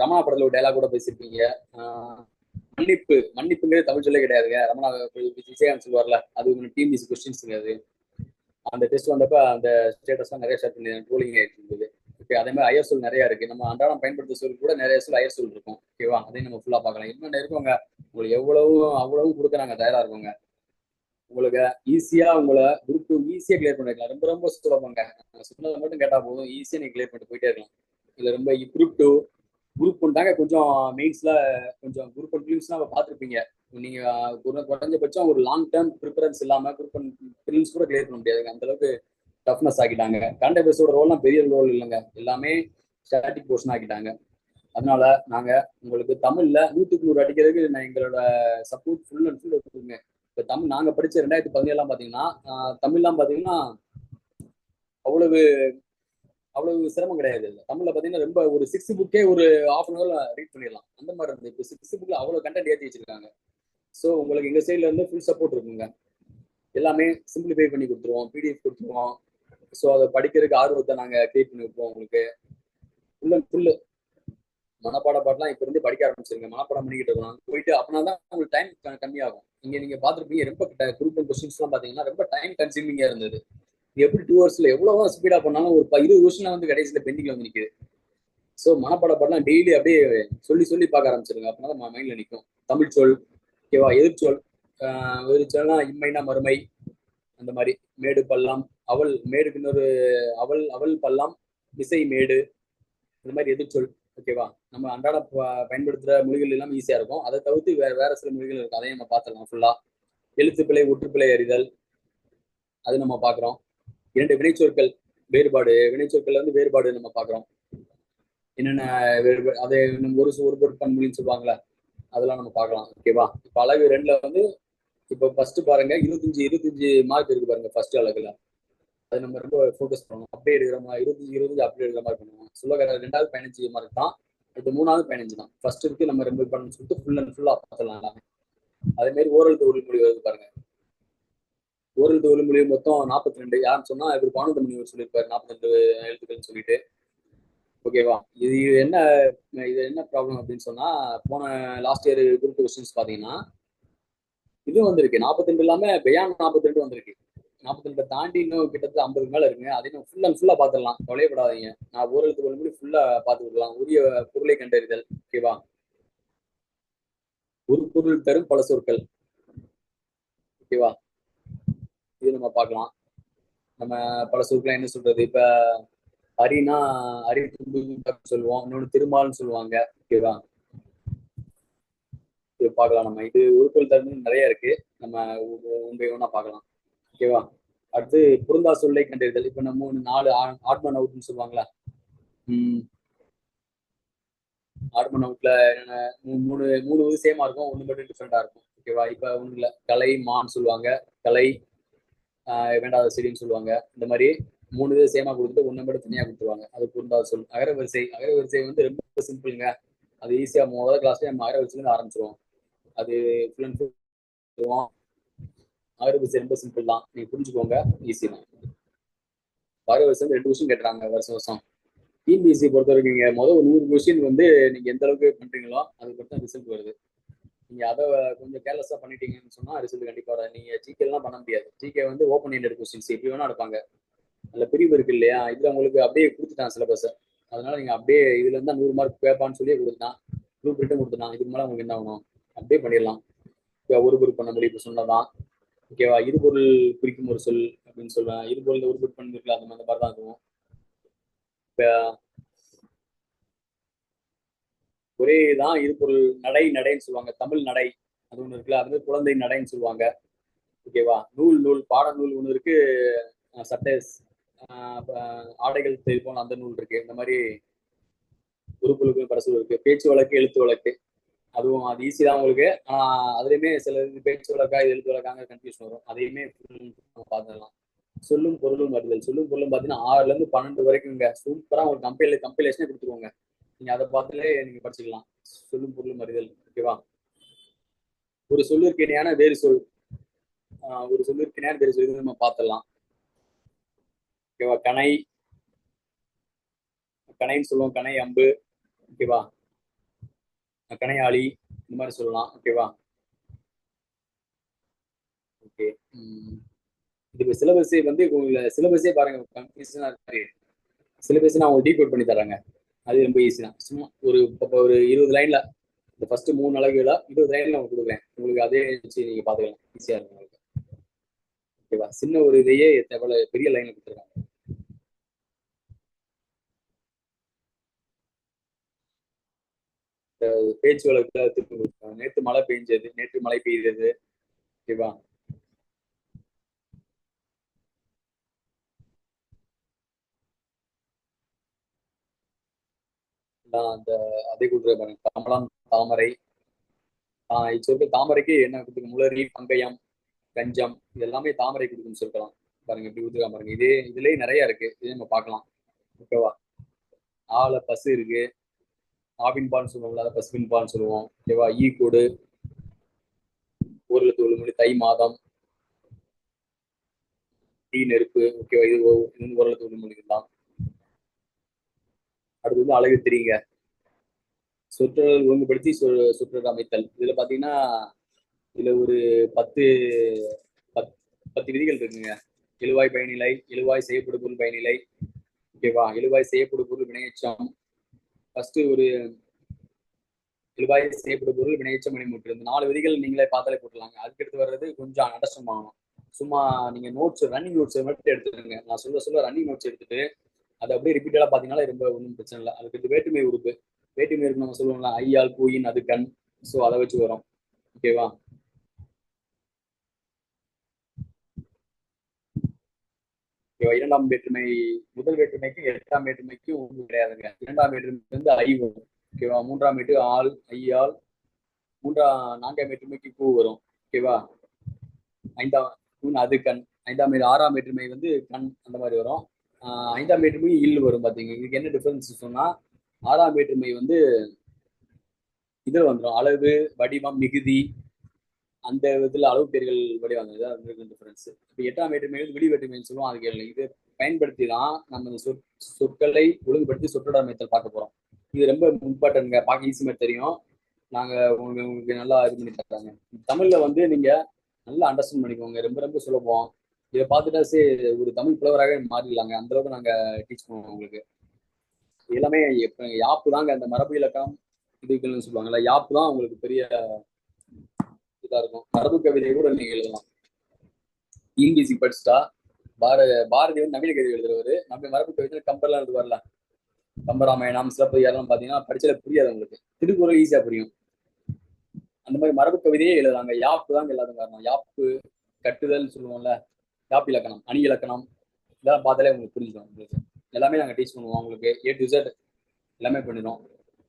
ரமணா படத்துல ஒரு டைலாக் கூட பேசியிருப்பீங்க. மன்னிப்புங்கிறது தமிழ் சொல்லே கிடையாதுங்க. ரமணா விஜயகாந்த் சொல்லுவார்ல, அது டிஎன்பிஎஸ்சி கொஸ்டின்ஸ் அது. அந்த டெஸ்ட் வந்தப்ப அந்த ஸ்டேட்டஸ்லாம் நிறைய ஷேர் பண்ணி ட்ரோலிங் ஆயிட்டு இருந்தது. ஓகே, அதே மாதிரி அயர் சொல் நிறைய இருக்கு. நம்ம அன்றாடம் பயன்படுத்த சொல் கூட நிறைய சொல் அயர் சொல் இருக்கும். ஓகேவா? அதையும் நம்ம ஃபுல்லா பார்க்கலாம். இன்னும் இருக்கவங்க உங்களுக்கு அவ்வளவு கொடுக்க நாங்க தயாரா இருக்கோங்க. உங்களுக்கு ஈஸியா உங்களை குரூப் ஈஸியா கிளியர் பண்ணிக்கலாம். ரொம்ப ரொம்ப சுலபங்க. சொன்னதை மட்டும் கேட்டா போதும், ஈஸியா நீங்க கிளியர் பண்ணிட்டு போயிட்டே இருக்கலாம். இதுல ரொம்ப குரூப் ஒன்றாங்க. கொஞ்சம் மெயின்ஸ்ல கொஞ்சம் குரூப் ஒன் ஃபிலிம்ஸ்லாம் பார்த்துருப்பீங்க. நீங்க குறைஞ்சபட்சம் ஒரு லாங் டேர்ம் ப்ரிஃபரன்ஸ் இல்லாம குரூப் ஒன் ஃபிலிம்ஸ் கூட கிளியர் பண்ண முடியாதுங்க. அந்த அளவுக்கு டஃப்னஸ் ஆக்கிட்டாங்க. கரண்ட் அஃபேர்ஸோட ரோல்லாம் பெரிய ரோல் இல்லைங்க, எல்லாமே ஸ்டாட்டிக் போர்ஷன் ஆக்கிட்டாங்க. அதனால நாங்க உங்களுக்கு தமிழ்ல 100க்கு 100 அடிக்கிறதுக்கு நான் எங்களோட சப்போர்ட் ஃபுல் அண்ட் ஃபுல் இருக்குங்க. இப்போ தமிழ் நாங்க படிச்ச 2017 பாத்தீங்கன்னா தமிழ்லாம் பாத்தீங்கன்னா அவ்வளவு சிரமம் கிடையாது. இல்லை தமிழ்ல பாத்தீங்கன்னா ரொம்ப ஒரு 6 புக்கே ஒரு ஹாஃப் அன் ஹவர்ல ரீட் பண்ணிடலாம். அந்த மாதிரி இருந்தது. இப்போ 6 புக்ல அவ்வளவு கண்டென்ட் ஏற்றி வச்சிருக்காங்க. ஸோ உங்களுக்கு எங்க சைட்ல இருந்து ஃபுல் சப்போர்ட் இருக்குங்க. எல்லாமே சிம்பிளிஃபை பண்ணி கொடுத்துருவோம், பிடிஎஃப் கொடுத்துருவோம். ஸோ அதை படிக்கிறதுக்கு ஆர்வத்தை நாங்கள் கிரியேட் பண்ணி வைப்போம். உங்களுக்கு ஃபுல் அண்ட் ஃபுல்லு மனப்பாட பாட்டெலாம் இப்போ இருந்து படிக்க ஆரம்பிச்சிருங்க. மனப்பாடம் பண்ணிக்கிட்டு இருக்கணும் போயிட்டு, அப்படின்னா தான் உங்களுக்கு டைம் கம்மியாகும். நீங்கள் பார்த்துருப்பீங்க, ரொம்ப குரூப் கொஸ்டின்ஸ்லாம் பார்த்தீங்கன்னா ரொம்ப டைம் கன்சியூமிங்காக இருந்தது. எப்படி 2 ஹவர்ஸ்ல எவ்வளவோ ஸ்பீடாக பண்ணாலும் ஒரு 20 கொஸ்டின் வந்து கடைசியில் பெண்டிங்ல வந்து நிற்குது. ஸோ மனப்பாட பாட்டெலாம் டெய்லி அப்படியே சொல்லி சொல்லி பார்க்க ஆரம்பிச்சிருங்க. அப்படின்னா தான் மைண்ட்ல நிற்கும். தமிழ் சொல், ஓகேவா, எதிர்ச்சொல். எதிர்ச்சொல்னா இம்மைனா மறுமை, அந்த மாதிரி. மேடு பள்ளம், அவள் மேடுக்கு இன்னொரு அவள் அவள் பள்ளம், இசை மேடு, இந்த மாதிரி எதிர்ச்சொல். ஓகேவா, நம்ம அன்றாட பயன்படுத்துற மொழிகள் எல்லாம் ஈஸியா இருக்கும். அதை தவிர்த்து வேற சில மொழிகள் இருக்கு, அதையும் நம்ம பார்த்துடலாம் ஃபுல்லா. எழுத்துப்பிழை, ஒற்றுப்பிழை அறிதல், அது நம்ம பார்க்குறோம். 2 வினைச்சொற்கள் வேறுபாடு, வினைச்சொற்கள் வந்து வேறுபாடு நம்ம பார்க்குறோம். என்னென்ன வேறுபாடு, அதை நம்ம ஒரு பொருட்பன்மொழின்னு சொல்லுவாங்களே, அதெல்லாம் நம்ம பார்க்கலாம். ஓகேவா, இப்போ அழகு 2ல வந்து இப்போ ஃபர்ஸ்ட் பாருங்க, 25 மார்க் இருக்கு பாருங்க ஃபர்ஸ்ட் அழகுல. அது நம்ம ரொம்ப ஃபோக்கஸ் பண்ணணும். அப்படியே எடுக்கிற மாதிரி 25 அப்படியே எடுக்கிற மாதிரி பண்ணுவோம். சொல்ல 2வது 15 மார்க் தான், இப்போ 3வது 15 தான். ஃபர்ஸ்ட் இருக்கு நம்ம ரொம்ப பண்ணணும்னு சொல்லிட்டு ஃபுல் அண்ட் ஃபுல்லா பார்த்துலாம். அதே மாதிரி ஓரல் தொழில் மொழி வருது பாருங்க. ஓரல் தொழில் மொழி மொத்தம் 42. யாருன்னு சொன்னா இவர் பானுதமணி சொல்லியிருப்பாரு 42 எழுத்துக்கள்னு சொல்லிட்டு. ஓகேவா, இது என்ன ப்ராப்ளம் அப்படின்னு சொன்னா, போன லாஸ்ட் இயர் குரூப் கொஸ்டின்ஸ் பாத்தீங்கன்னா இது வந்திருக்கு 42 இல்லாம பெயான் 42 வந்திருக்கு. 42 தாண்டி இன்னும் கிட்டத்தட்ட 50 மேல இருக்குங்க. அதையும் ஃபுல் அண்ட் ஃபுல்லா பாத்துடலாம், கவலையப்படாதீங்க. நான் ஓரளவுக்கு ஒரு மொழி ஃபுல்லா பார்த்து விடலாம். உரிய பொருளை கண்டறிதல், ஓகேவா. ஒரு பொருள் தரும் பல சொற்கள், ஓகேவா, இது நம்ம பார்க்கலாம். நம்ம பல சொற்கள் என்ன சொல்றது, இப்ப அரினா அரி துண்டு சொல்லுவோம், இன்னொன்று திருமால்னு சொல்லுவாங்க. ஓகேவா, இது பார்க்கலாம். நம்ம இது உருப்பல் தரும் நிறைய இருக்கு, நம்ம ஒன்றை பார்க்கலாம். ஓகேவா, அடுத்து பொருந்தா சொல்லை கண்டறிதல். இப்ப நம்ம 4 ஆட்மன் அவுட்னு சொல்லுவாங்களா. ஆட்மன் அவுட்ல என்னென்ன, மூணு மூணு இது சேமா இருக்கும், ஒண்ணு மட்டும் டிஃப்ரெண்டா இருக்கும். ஓகேவா, இப்ப ஒண்ணு இல்ல, கலை மான்னு சொல்லுவாங்க, கலை வேண்டாத செடின்னு சொல்லுவாங்க. இந்த மாதிரி 3 இது சேமா கொடுத்துட்டு ஒண்ணு மட்டும் தனியா கொடுத்துருவாங்க. அது பொருந்தாத சொல். அகரவரிசை வந்து ரொம்ப சிம்பிளுங்க. அது ஈஸியா முதல் கிளாஸ்ல நம்ம அகரவரிசையில இருந்து ஆரம்பிச்சிருவோம். அது ஃபுல் அண்ட் ஃபுல் அகரவரிசை ரொம்ப சிம்பிள் தான், நீங்க புரிஞ்சுக்கோங்க, ஈஸி தான். அகரவரிசை வந்து 2 கொஸ்டின் கேட்டுறாங்க வருஷம் வருஷம். டிபிஎஸ்சி பொறுத்த வரைக்கும் நீங்க முதல் 100 கொஸ்டின் வந்து நீங்க எந்த அளவுக்கு பண்றீங்களோ அது பொறுத்து தான் ரிசல்ட் வருது. நீங்க அதை கொஞ்சம் கேர்லெஸ்ஸா பண்ணிட்டீங்கன்னு சொன்னா ரிசல்ட் கண்டிப்பா வராது. நீங்க ஜிகே எல்லாம் பண்ண முடியாது. ஜிகே வந்து ஓப்பன் எண்டட் கொஸ்டின்ஸ் எப்படி வேணா எடுப்பாங்க. அதுல பிரிவு இருக்கு இல்லையா, இதுல உங்களுக்கு அப்படியே கொடுத்துட்டான் சிலபஸ். அதனால நீங்க அப்படியே இதுல இருந்தா 100 மார்க் பேப்பான்னு சொல்லி கொடுத்துட்டான், ப்ளூ பிரிண்ட்டும் கொடுத்துட்டான். இதுக்கு மேல உங்களுக்கு என்ன ஆகணும், அப்படியே பண்ணிடலாம். ஒரு குரூப் பண்ண முடியும் இப்ப சொன்னதான். ஓகேவா, இருபொருள் குறிக்கும் ஒரு சொல் அப்படின்னு சொல்லுவேன். இருபொருள் ஒரு குரூப் பண்ணிருக்கல, அந்த மாதிரி தான் இருக்கும். இப்ப ஒரே தான் இருபொருள். நடைன்னு சொல்லுவாங்க, தமிழ் நடை அது ஒண்ணு இருக்குல்ல, அது குழந்தை நடைன்னு சொல்லுவாங்க. ஓகேவா, நூல் பாட நூல் ஒண்ணு இருக்கு, சட்டை ஆடைகள் தெரிப்போம் அந்த நூல் இருக்கு. இந்த மாதிரி உறுப்புகளுக்கு பரசல் இருக்கு. பேச்சு வழக்கு, எழுத்து வழக்கு, அதுவும் அது ஈஸி தான் உங்களுக்கு. ஆனா அதுலயுமே சில பேச்சு வழக்கா இது எழுத்து வழக்காங்க கன்ஃபியூஷன் வரும். அதையுமே பார்த்துடலாம். சொல்லும் பொருளும் அறிதல். சொல்லும் பொருளும் பார்த்தீங்கன்னா 6ல இருந்து 12 வரைக்கும்ங்க. சூப்பரா ஒரு கம்பைலேஷனே கொடுத்துருவாங்க. நீங்க அதை பார்த்தாலே நீங்க படிச்சுக்கலாம். சொல்லும் பொருளும் அறிதல். ஓகேவா, ஒரு சொல்லிற்கு இணையான வேறு சொல், ஒரு சொல்லிற்கு இணையான வேறு சொல், இது நம்ம பார்த்துடலாம். ஓகேவா, கணைன்னு சொல்லுவோம், கணை அம்பு. ஓகேவா, கணையாளி, இந்த மாதிரி சொல்லலாம். ஓகேவா, ஓகே. இதுக்கு சிலபஸே வந்து சிலபஸே பாருங்க கன்ஃபியூஷனா இருக்கு. சிலபஸ் நான் உங்களுக்கு டீகோட் பண்ணி தரேங்க. அது ரொம்ப ஈஸி தான். சும்மா ஒரு 20 லைன்ல இந்த ஃபர்ஸ்ட் 3 அலகுல 20 லைன்ல உங்களுக்கு கொடுக்குறேன். உங்களுக்கு அதே வச்சு நீங்க பாத்துக்கலாம், ஈஸியா இருக்கும் உங்களுக்கு. ஓகேவா, சின்ன ஒரு இதையே எவ்வளவு பெரிய லைன்ல கொடுத்துருக்காங்க. பேச்சு வழக்குல திருப்பி கொடுத்துருக்காங்க. நேற்று மழை பெய்தது. ஓகேவா, அந்த அதை கொடுத்துருக்காங்க. கமலம், தாமரை. இது சொல்லிட்டு தாமரைக்கு என்ன கொடுத்துருக்கு, முளரி, பங்கயம், கஞ்சம், இது எல்லாமே தாமரை கொடுக்குன்னு சொல்லலாம். பாருங்க இப்படி கொடுத்துருக்காங்க பாருங்க. இதுலயே நிறைய இருக்கு, இது நம்ம பார்க்கலாம். ஓகேவா, பசு இருக்கு, ஆவின் பால்னு சொல்லுவோம்ல, அதை பசுவின் பால்னு சொல்லுவோம். ஓகேவா, ஈ கோடு, ஒரு எழுத்து ஒரு மொழி, தை மாதம், தீ நெருப்பு. ஓகேவா, இது இது வந்து ஓரளவுக்கு உறுதிமொழிகள். அடுத்து வந்து அழகு தெரியுங்க. சொற்றொடர் ஒழுங்குபடுத்தி சொற்றொடர் அமைத்தல். இதுல பாத்தீங்கன்னா இதுல ஒரு 10 பத் 10 விதிகள் இருக்குங்க. எழுவாய் பயனிலை, எழுவாய் செய்யப்படும் பொருள் பயனிலை. ஓகேவா, எழுவாய் செய்யப்படும் பொருள் வினையெச்சம். ஃபர்ஸ்ட் ஒரு எழுவாய் செய்யப்படும் பொருள் வினையெச்சம் மணிமுற்று. இந்த 4 விதிகள் நீங்களே பார்த்தாலே போட்டுலாங்க. அதுக்கடுத்து வர்றது கொஞ்சம் அண்டர்ஸ்டாண்ட் பண்ணணும். சும்மா நீங்க நோட்ஸ், ரன்னிங் நோட்ஸ் மட்டும் எடுத்துருங்க. நான் சொல்ல ரன்னிங் நோட்ஸ் எடுத்துட்டு அதை அப்படியே ரிப்பீட்டடா பாத்தீங்கன்னா ரொம்ப ஒன்றும் பிரச்சனை இல்லை. அதுக்கு வேற்றுமை உறுப்பு. வேற்றுமை உறுப்பு நம்ம சொல்லுவோம்ல, ஐயால் பூயின் அது கண். ஸோ அதை வச்சு வரும். ஓகேவா, ஓகேவா. இரண்டாம் வேற்றுமை, முதல் வேற்றுமைக்கு 8ஆம் வேற்றுமைக்கு ஒன்று கிடையாதுங்க. இரண்டாம் வேற்றுமை வந்து ஐ வரும். ஓகேவா, மூன்றாம் வேற்று ஆள் ஐயால், நான்காம் வேற்றுமைக்கு பூ வரும். ஓகேவா, ஐந்தாம் தூண் அது கண். ஐந்தாம் ஆறாம் வேற்றுமை வந்து கண், அந்த மாதிரி வரும். ஐந்தாம் வேற்றுமை இல் வரும். பாத்தீங்க, இதுக்கு என்ன டிஃபரன்ஸ் சொன்னா, ஆறாம் வேற்றுமை வந்து இதுல வந்துடும், அளவு வடிவம் மிகுதி, அந்த விதத்துல அளவு பேர்கள் வடிவாங்க. இதுதான் டிஃபரன்ஸ். இப்போ 8ஆம் வேற்றுமை வந்து விடி வேற்றுமைன்னு சொல்லுவோம். அது கேள்வி இது பயன்படுத்தி தான் நம்ம இந்த சொற்களை ஒழுங்குபடுத்தி சொற்றொடர் அமைத்தல் பார்க்க போறோம். இது ரொம்ப இம்பார்ட்டன்ட்ங்க. பார்க்க ஈஸி மாதிரி தெரியும். நாங்க உங்களுக்கு நல்லா இது பண்ணி தர்றாங்க. தமிழ்ல வந்து நீங்க நல்லா அண்டர்ஸ்டாண்ட் பண்ணிக்கோங்க. ரொம்ப ரொம்ப சுலபம். இதை பார்த்துட்டா சரி ஒரு தமிழ் புலவராக மாறிடலாங்க. அந்த அளவுக்கு நாங்க டீச் பண்ணுவோம் உங்களுக்கு. எல்லாமே யாப்பு தாங்க. அந்த மரபு இலக்கணம் இதுக்குன்னு சொல்லுவாங்கல்ல, யாப்பு தான் உங்களுக்கு பெரிய இதா இருக்கும். மரபு கவிதை கூட நீங்க எழுதலாம். இங்கிலீஷ் படிச்சுட்டா பாரதி வந்து நவீன கவிதை எழுதுறவரு. நம்ம மரபு கவிதை கம்பர்லாம் எழுதுவார்ல, கம்பராமாயணம் சிலப்பதிகாரம் பாத்தீங்கன்னா படிச்சல புரியாது உங்களுக்கு. திருக்குறள் ஈஸியா புரியும். அந்த மாதிரி மரபு கவிதையே எழுதுறாங்க. யாப்பு தாங்க எல்லாத்துக்கும் காரணம். யாப்பு கட்டுதல் சொல்லுவோம்ல, யாப்பு இலக்கணம், அணி இலக்கணம், இதெல்லாம் பார்த்தாலே உங்களுக்கு புரிஞ்சிடும். உங்களுக்கு எல்லாமே நாங்கள் டீச் பண்ணுவோம். உங்களுக்கு A to Z எல்லாமே பண்ணிடுவோம்.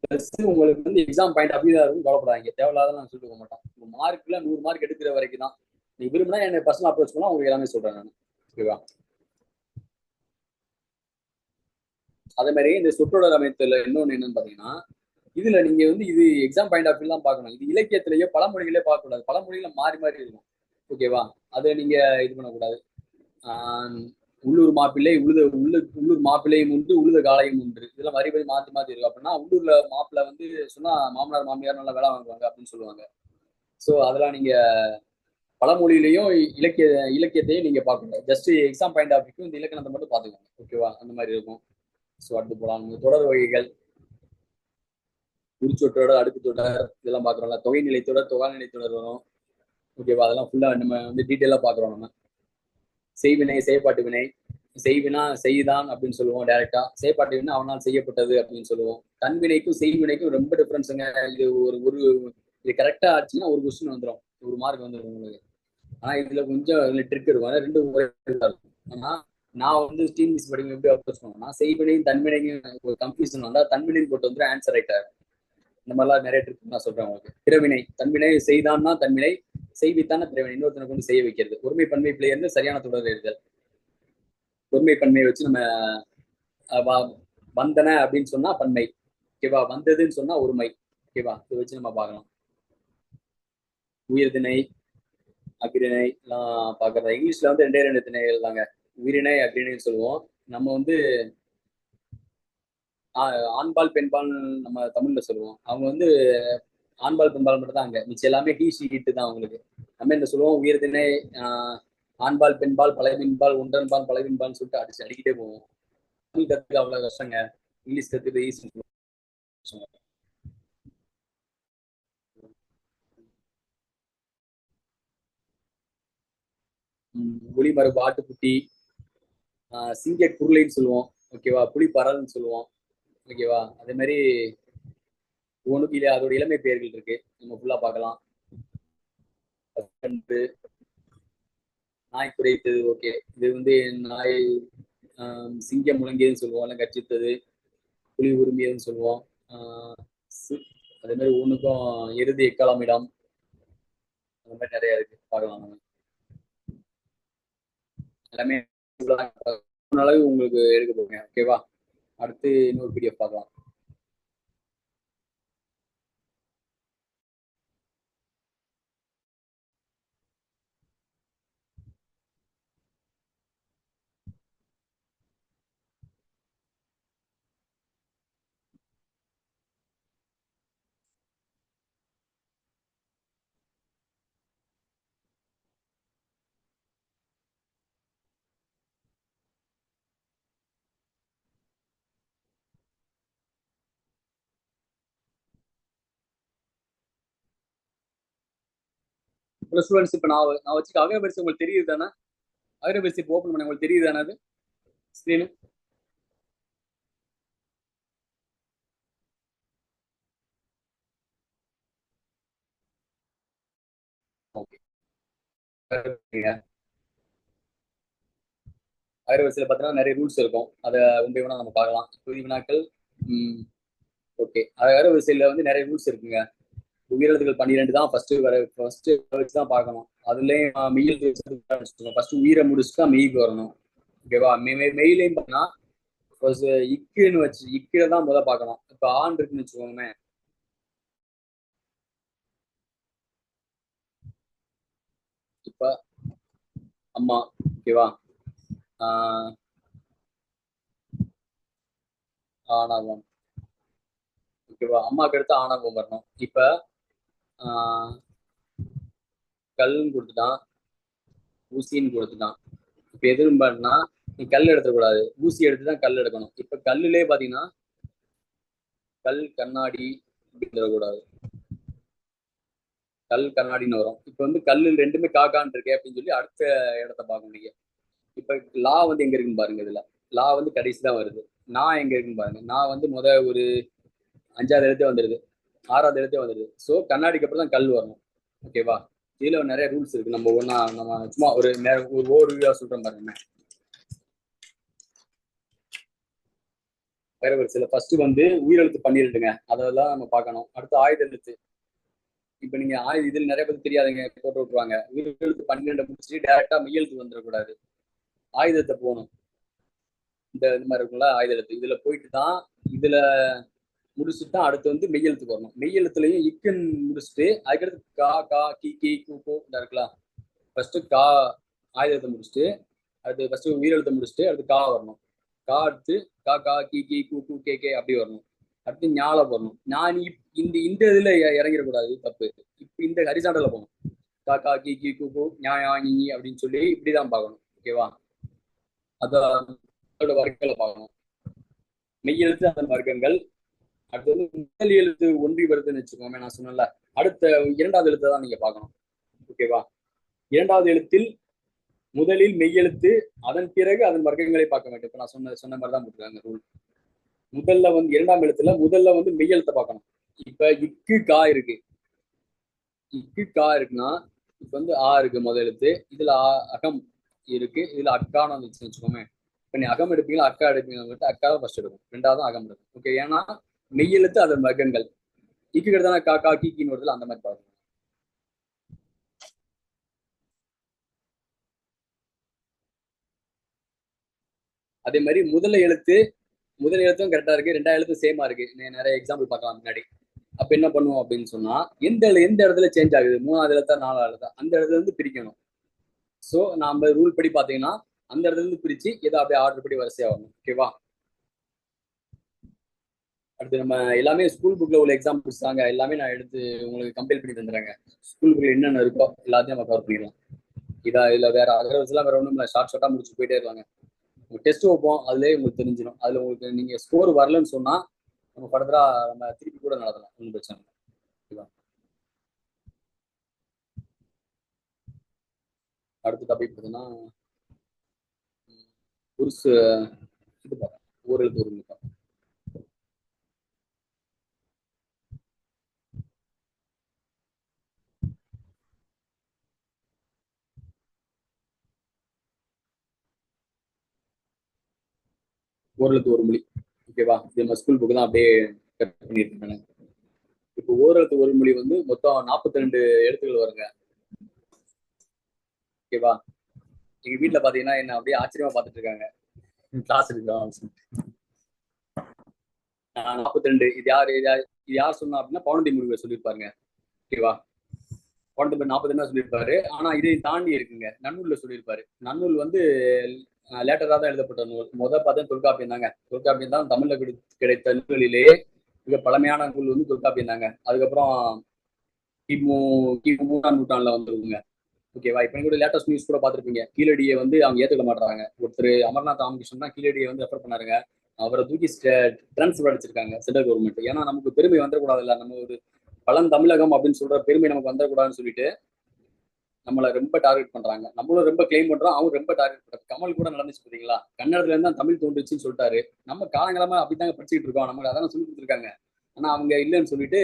ப்ளஸ் உங்களுக்கு வந்து எக்ஸாம் பாயிண்ட் அப்படி தான் இருக்கும். கவலைப்படாதீங்க, தேவையில்லாத நான் சொல்லிட்டு போக மாட்டோம். மார்க்ல 100 மார்க் எடுக்கிற வரைக்கும் தான். நீ விரும்பினா என்னை பர்சனல் அப்ரோச் பண்ணா உங்களுக்கு எல்லாமே சொல்றேன் நான். ஓகேவா, அதே மாதிரி இந்த சொற்றொடர் அமைத்துல இன்னொன்று என்னன்னு பாத்தீங்கன்னா, இதுல நீங்க வந்து இது எக்ஸாம் பாயிண்ட் ஆஃப் வியூ தான் பார்க்கணும். இது இலக்கியத்திலேயோ பழமொழிகளே பார்க்க கூடாது. பழமொழியில மாறி மாறி இருக்கும். ஓகேவா, அதை நீங்க இது பண்ணக்கூடாது. உள்ளூர் மாப்பிள்ளை உள்ளூர் மாப்பிள்ளையும் உண்டு, உழுத காலையும் உண்டு. இதெல்லாம் வரி வரி மாத்தி மாத்தி இருக்கும். அப்படின்னா உள்ளூர்ல மாப்பிள்ளை வந்து சொன்னா மாமனார் மாமியார் நல்லா வேலை வாங்குவாங்க அப்படின்னு சொல்லுவாங்க. ஸோ அதெல்லாம் நீங்க பழமொழியிலையும் இலக்கியத்தையும் நீங்க பார்க்கணும். Just exam point of view இந்த இலக்கணத்தை மட்டும் பார்த்துக்கோங்க. ஓகேவா, அந்த மாதிரி இருக்கும். ஸோ அடுத்து போகலாம். தொடர் வகைகள், உரிச்சொற்றோட அடுக்கு தொடர் இதெல்லாம் பார்க்குறோம்ல. தொகைநிலை தொடர், தொகாநிலை தொடர் வரும். ஓகேவா, அதெல்லாம் ஃபுல்லா நம்ம வந்து டீட்டெயிலாக பார்க்குறோம். நம்ம செய்வினை செயற்பாட்டு வினை. செய்வினா செய்தான் அப்படின்னு சொல்லுவோம் டைரக்டா. செயற்பாட்டு வினை அவனால் செய்யப்பட்டது அப்படின்னு சொல்லுவோம். தன்வினைக்கும் செய்வினைக்கும் ரொம்ப டிஃபரன்ஸுங்க. இது ஒரு ஒரு இது கரெக்டா ஆச்சுன்னா ஒரு கொஸ்டின் வந்துடும், ஒரு மார்க் வந்துடும் உங்களுக்கு. ஆனா இதுல கொஞ்சம் ட்ரிக் இருக்கும். ரெண்டு ஒரே இருக்கும். ஆனா நான் வந்து ஸ்டீம்ஸ் படிக்கும் எப்படி அப்ரோச் பண்ணுவேன்னா, செய்வினையும் தன்வினையும் ஒரு கன்ஃபியூஷன் வந்தா தன்வினையும் போட்டு வந்து ஆன்சர் ரைட்டா. இந்த மாதிரிலாம் நிறைய ட்ரிக் நான் சொல்றேன் உங்களுக்கு. பிறவினை தன்வினை செய்தான்னா தன்வினை, செய்வித்தான பிறவினை, இன்னொருத்தனை கொண்டு செய்ய வைக்கிறது. ஒருமை பன்மை பிள்ளையர்ந்து சரியான தொடர் எழுதல். ஒருமை பன்மையை வச்சு நம்ம வந்தன அப்படின்னு சொன்னா பன்மை. ஓகேவா, வந்ததுன்னு சொன்னா ஒருமை. ஓகேவா, இதை வச்சு நம்ம பார்க்கலாம். உயிர்திணை அக்ரிணை எல்லாம் பார்க்கறது. இங்கிலீஷ்ல வந்து ரெண்டே ரெண்டு திணைகள் தாங்க, உயிரிணை அக்ரிணைன்னு சொல்லுவோம். நம்ம வந்து ஆண்பால் பெண்பால் நம்ம தமிழ்ல சொல்லுவோம். அவங்க வந்து ஆண்பால் பெண்பால் மட்டும் தான். அங்க மிச்சம் எல்லாமே ஹீ ஷி இட்டு தான் அவங்களுக்கு. நம்ம என்ன சொல்லுவோம், உயர்திணை ஆண்பால் பெண்பால் பலவின்பால் ஒன்றன்பால் பலவின்பால்னு சொல்லிட்டு அடிக்கிட்டே போவோம். தமிழ் கத்துக்க அவ்வளவு கஷ்டங்க. இங்கிலீஷ் கத்துக்கிறது ஈஸி. ஒளிமரபு ஆட்டுக்குட்டி, சிங்க குருளைன்னு சொல்லுவோம். ஓகேவா, புலி பரல்னு சொல்லுவோம். ஓகேவா, அதே மாதிரி ஒவ்வொன்றுக்கு இல்லையா அதோட இளமை பெயர்கள் இருக்கு, நம்ம ஃபுல்லா பார்க்கலாம். நாய் குறைத்தது. ஓகே, இது வந்து நாய் சிங்கம் முழங்கியதுன்னு சொல்லுவோம், இல்லை கர்ச்சித்தது. புலி உரிமையதுன்னு சொல்லுவோம். அதே மாதிரி ஒவ்வொன்றுக்கும் எருது எக்காலமிடம், அந்த மாதிரி நிறைய இருக்கு, பார்க்கலாம் நம்ம. எல்லாமே அளவு உங்களுக்கு எடுக்க போறீங்க. ஓகேவா, அடுத்து இன்னொரு பிடிஎஃப் பார்க்கலாம். ப்ளஸ் ஒன்ஸ் இப்போ நான் வச்சுக்க அகரவரிசை உங்களுக்கு தெரியுது தானே? அகரவரிசை இப்போ ஓப்பன் பண்ண உங்களுக்கு தெரியுது தானே அது ஸ்க்ரீனு? ஓகே. அகரவரிசையில் பார்த்தீங்கன்னா நிறைய ரூல்ஸ் இருக்கும். அதை ஒன்றே வேணா நம்ம பார்க்கலாம். குறி வினாக்கள். ஓகே. அகரவரிசையில் வந்து நிறைய ரூல்ஸ் இருக்குங்க. உயிரெழுத்துக்கள் 12 தான் ஃபர்ஸ்ட் வச்சு தான் பார்க்கணும். அதுலயும் மெய்யெழுத்து ஃபர்ஸ்ட் உயிரை முடிச்சுட்டு தான் மெய்க்கு வரணும். ஓகேவா? மெய்லையும் பார்த்தீங்கன்னா இக்குன்னு வச்சு இக்கில தான் முதல்ல பார்க்கணும். இப்போ ஆண் இருக்குன்னு வச்சுக்கோங்க. இப்ப அம்மா. ஓகேவா? ஆணவம். ஓகேவா? அம்மாக்கு அடுத்து ஆணவம் வரணும். இப்ப கல்லுன்னு கொடுத்துட்டான், ஊசின்னு கொடுத்துட்டான். இப்ப எதுவும் பண்ணா நீ கல் எடுத்துக்கூடாது, ஊசி எடுத்துதான் கல் எடுக்கணும். இப்ப கல்லுலே பாத்தீங்கன்னா கல் கண்ணாடி கூடாது, கல் கண்ணாடின்னு வரும். இப்ப வந்து கல்லு ரெண்டுமே காக்கான் இருக்கே அப்படின்னு சொல்லி அடுத்த இடத்த பார்க்கணும் நீங்க. இப்ப லா வந்து எங்க இருக்குன்னு பாருங்க. இதுல லா வந்து கடைசி தான் வருது. நான் எங்க இருக்குன்னு பாருங்க. நான் வந்து ஒரு 5வது எழுத்தே வந்துருது, 6வது எழுத்தே வந்துருது. ஸோ கண்ணாடிக்கு அப்புறம் தான் கல் வரணும். ஓகேவா? இதுல நிறைய ரூல்ஸ் இருக்கு. நம்ம சும்மா ஒரு ஓவர்வியூவா சொல்றோம் பாருங்க. வேற வரிசையில ஃபர்ஸ்ட் வந்து உயிரெழுத்து 12ங்க, அதெல்லாம் நம்ம பார்க்கணும். அடுத்து ஆயுத எழுத்து. இப்ப நீங்க இதுல நிறைய பேருக்கு தெரியாதுங்க, போட்டு விட்டுருவாங்க. உயிரெழுத்து 12 முடிச்சுட்டு டேரக்டா மெய்யெழுத்து வந்துடக்கூடாது, ஆயுதத்தை போகணும். இந்த மாதிரி இருக்கும்ல ஆயுத எழுத்து, இதுல போயிட்டு தான் இதுல முடிச்சுட்டு தான் அடுத்து வந்து மெய்யெழுத்துக்கு வரணும். மெய்யெழுத்துலையும் இக்குன்னு முடிச்சுட்டு அதுக்கடுத்து கா கா கி கி கூ கோ இருக்கலாம். ஃபர்ஸ்ட் கா ஆயுதத்தை முடிச்சுட்டு அடுத்து ஃபர்ஸ்ட் உயிரெழுத்தை முடிச்சுட்டு அடுத்து கா வரணும். கா அடுத்து கா கா கி கி கூ கூ கே கே அப்படி வரணும். அடுத்து ஞால வரணும். நான் இந்த இதுல இறங்கிடக்கூடாது, தப்பு. இப்ப இந்த ஹரிசாண்டல போகணும். கா கா கி கி கூ கூ ஞா ஞா நீ அப்படின்னு சொல்லி இப்படிதான் பார்க்கணும். ஓகேவா? அதோட வர்க்கங்களை பார்க்கணும். மெய்யெழுத்து அதன் வர்க்கங்கள். அடுத்து வந்து முதல் எழுத்து ஒன்றி வருதுன்னு வச்சுக்கோங்க. நான் சொன்னல அடுத்த 2வது எழுத்தை தான் நீங்க பார்க்கணும். ஓகேவா? 2வது எழுத்தில் முதலில் மெய்யெழுத்து, அதன் பிறகு அதன் வர்க்கங்களை பார்க்க வேண்டும். இப்ப நான் சொன்ன மாதிரி தான் போட்டுருக்காங்க ரூல். முதல்ல வந்து 2ஆம் எழுத்துல முதல்ல வந்து மெய்யெழுத்தை பார்க்கணும். இப்ப இக்கு கா இருக்கு, இக்கு கா இருக்குன்னா இப்ப வந்து ஆ இருக்கு முதல் எழுத்து, இதுல அகம் இருக்கு, இதுல அக்கான்னு வந்துச்சுன்னு வச்சுக்கோமே. இப்ப நீ அகம் எடுப்பீங்களா அக்கா எடுப்பீங்க? அக்காவை ஃபர்ஸ்ட் எடுக்கும், 2வது அகம் எடுக்கும். ஓகே? ஏன்னா மெய்யெழுத்து அதன் வர்க்கங்கள். இக்கு கிட்டதான கா கா கீக்கின்னு வருதுல, அந்த மாதிரி பார்க்கணும். அதே மாதிரி முதல் எழுத்தும் கரெக்டா இருக்கு, 2வது எழுத்தும் சேமா இருக்கு. நிறைய எக்ஸாம்பிள் பார்க்கலாம் முன்னாடி. அப்ப என்ன பண்ணுவோம் அப்படின்னு சொன்னா எந்த இடத்துல சேஞ்ச் ஆகுது, 3வது எழுத்தா 4வது எழுத்தா, அந்த இடத்துல இருந்து பிரிக்கணும். ஸோ நாம ரூல் படி பாத்தீங்கன்னா அந்த இடத்துல இருந்து பிரிச்சு ஏதோ அப்படியே ஆர்டர் படி வரிசையா வரணும். ஓகேவா? அடுத்து நம்ம எல்லாமே ஸ்கூல் புக்ல உள்ள எக்ஸாம்பிள்ஸ் தாங்க, எல்லாமே நான் எடுத்து உங்களுக்கு கம்பேர் பண்ணி தந்துடுறேங்க. ஸ்கூல் புக்ல என்னென்ன இருக்கோ எல்லாத்தையும் நம்ம கவர் பண்ணிடலாம். இதுல வேற அகரவரிசைலாம் வேற ஒன்றும் இல்லை, ஷார்ட்டா முடிச்சு போயிட்டே இருக்காங்க. டெஸ்ட் வைப்போம், அதுலேயே உங்களுக்கு தெரிஞ்சிடும். அதுல உங்களுக்கு நீங்க ஸ்கோர் வரலன்னு சொன்னா நம்ம ஃபர்தரா நம்ம திருப்பி கூட நடத்தலாம், ஒன்றும் பிரச்சனை இல்லை. அடுத்த டாபிக் பார்த்தீங்கன்னா இது பாருங்க, ஒரு எழுத்து ஒரு நிமிஷம். ஒரு எழுத்து ஒரு மொழி. ஓகேவா? இது நம்ம ஸ்கூல் புக்கு தான் அப்படியே கட் பண்ணியிருக்காங்க. இப்போ ஓரெழுத்து ஒரு மொழி வந்து மொத்தம் 42 எழுத்துக்கள் வருங்க. ஓகேவா? எங்க வீட்டுல பாத்தீங்கன்னா என்ன அப்படியே ஆச்சரியமா பாத்துட்டு இருக்காங்க, கிளாஸ் எடுக்கலாம். 42. இது யார் சொன்னா அப்படின்னா பவுனடி முடிவை சொல்லியிருப்பாருங்க. ஓகேவா? பவுனடி 42 சொல்லியிருப்பாரு. ஆனா இதை தாண்டி இருக்குங்க, நன்னூல்ல சொல்லியிருப்பாரு. நன்னூல் வந்து லேட்டரா தான் எழுதப்பட்ட நூல். பார்த்தா தொல்காப்பியம் தாங்க. தொல்காப்பியம் தான் தமிழ்ல கிடைத்த நூல்களிலேயே மிக பழமையான நூல் வந்து தொல்காப்பியம் தாங்க. அதுக்கப்புறம் கிமு 3ஆம் நூற்றாண்டுல வந்துருக்குங்க. ஓகேவா? இப்ப கூட லேட்டஸ்ட் நியூஸ் கூட பார்த்துருப்பீங்க, கீழடியை வந்து அவங்க ஏத்துக்க மாட்டாங்க. ஒருத்தர் அமர்நாத் ராமகிருஷ்ணன் தான் கீழடியை வந்து ரெஃபர் பண்ணாருங்க. அவரை தூக்கி டிரான்ஸ்பர் அடிச்சிருக்காங்க சென்ட்ரல் கவர்மெண்ட். ஏன்னா நமக்கு பெருமை வந்துடக்கூடாது இல்ல, நம்ம ஒரு பழந்தமிழகம் அப்படின்னு சொல்ற பெருமை நமக்கு வந்துடக்கூடாதுன்னு சொல்லிட்டு நம்மளை ரொம்ப டார்கெட் பண்றாங்க, நம்மளும் ரொம்ப கிளைம் பண்றோம், அவங்க ரொம்ப டார்கெட் பண்றாங்க. கமல் கூட நடந்துச்சு பாத்தீங்களா, கன்னடத்துல இருந்து தான் தமிழ் தோன்றுச்சுன்னு சொல்லிட்டாரு. நம்ம காலங்காலமா அப்படித்தாங்க படிச்சுட்டு இருக்கோம், நமக்கு அதான் சொல்லி கொடுத்துருக்காங்க. ஆனா அவங்க இல்லைன்னு சொல்லிட்டு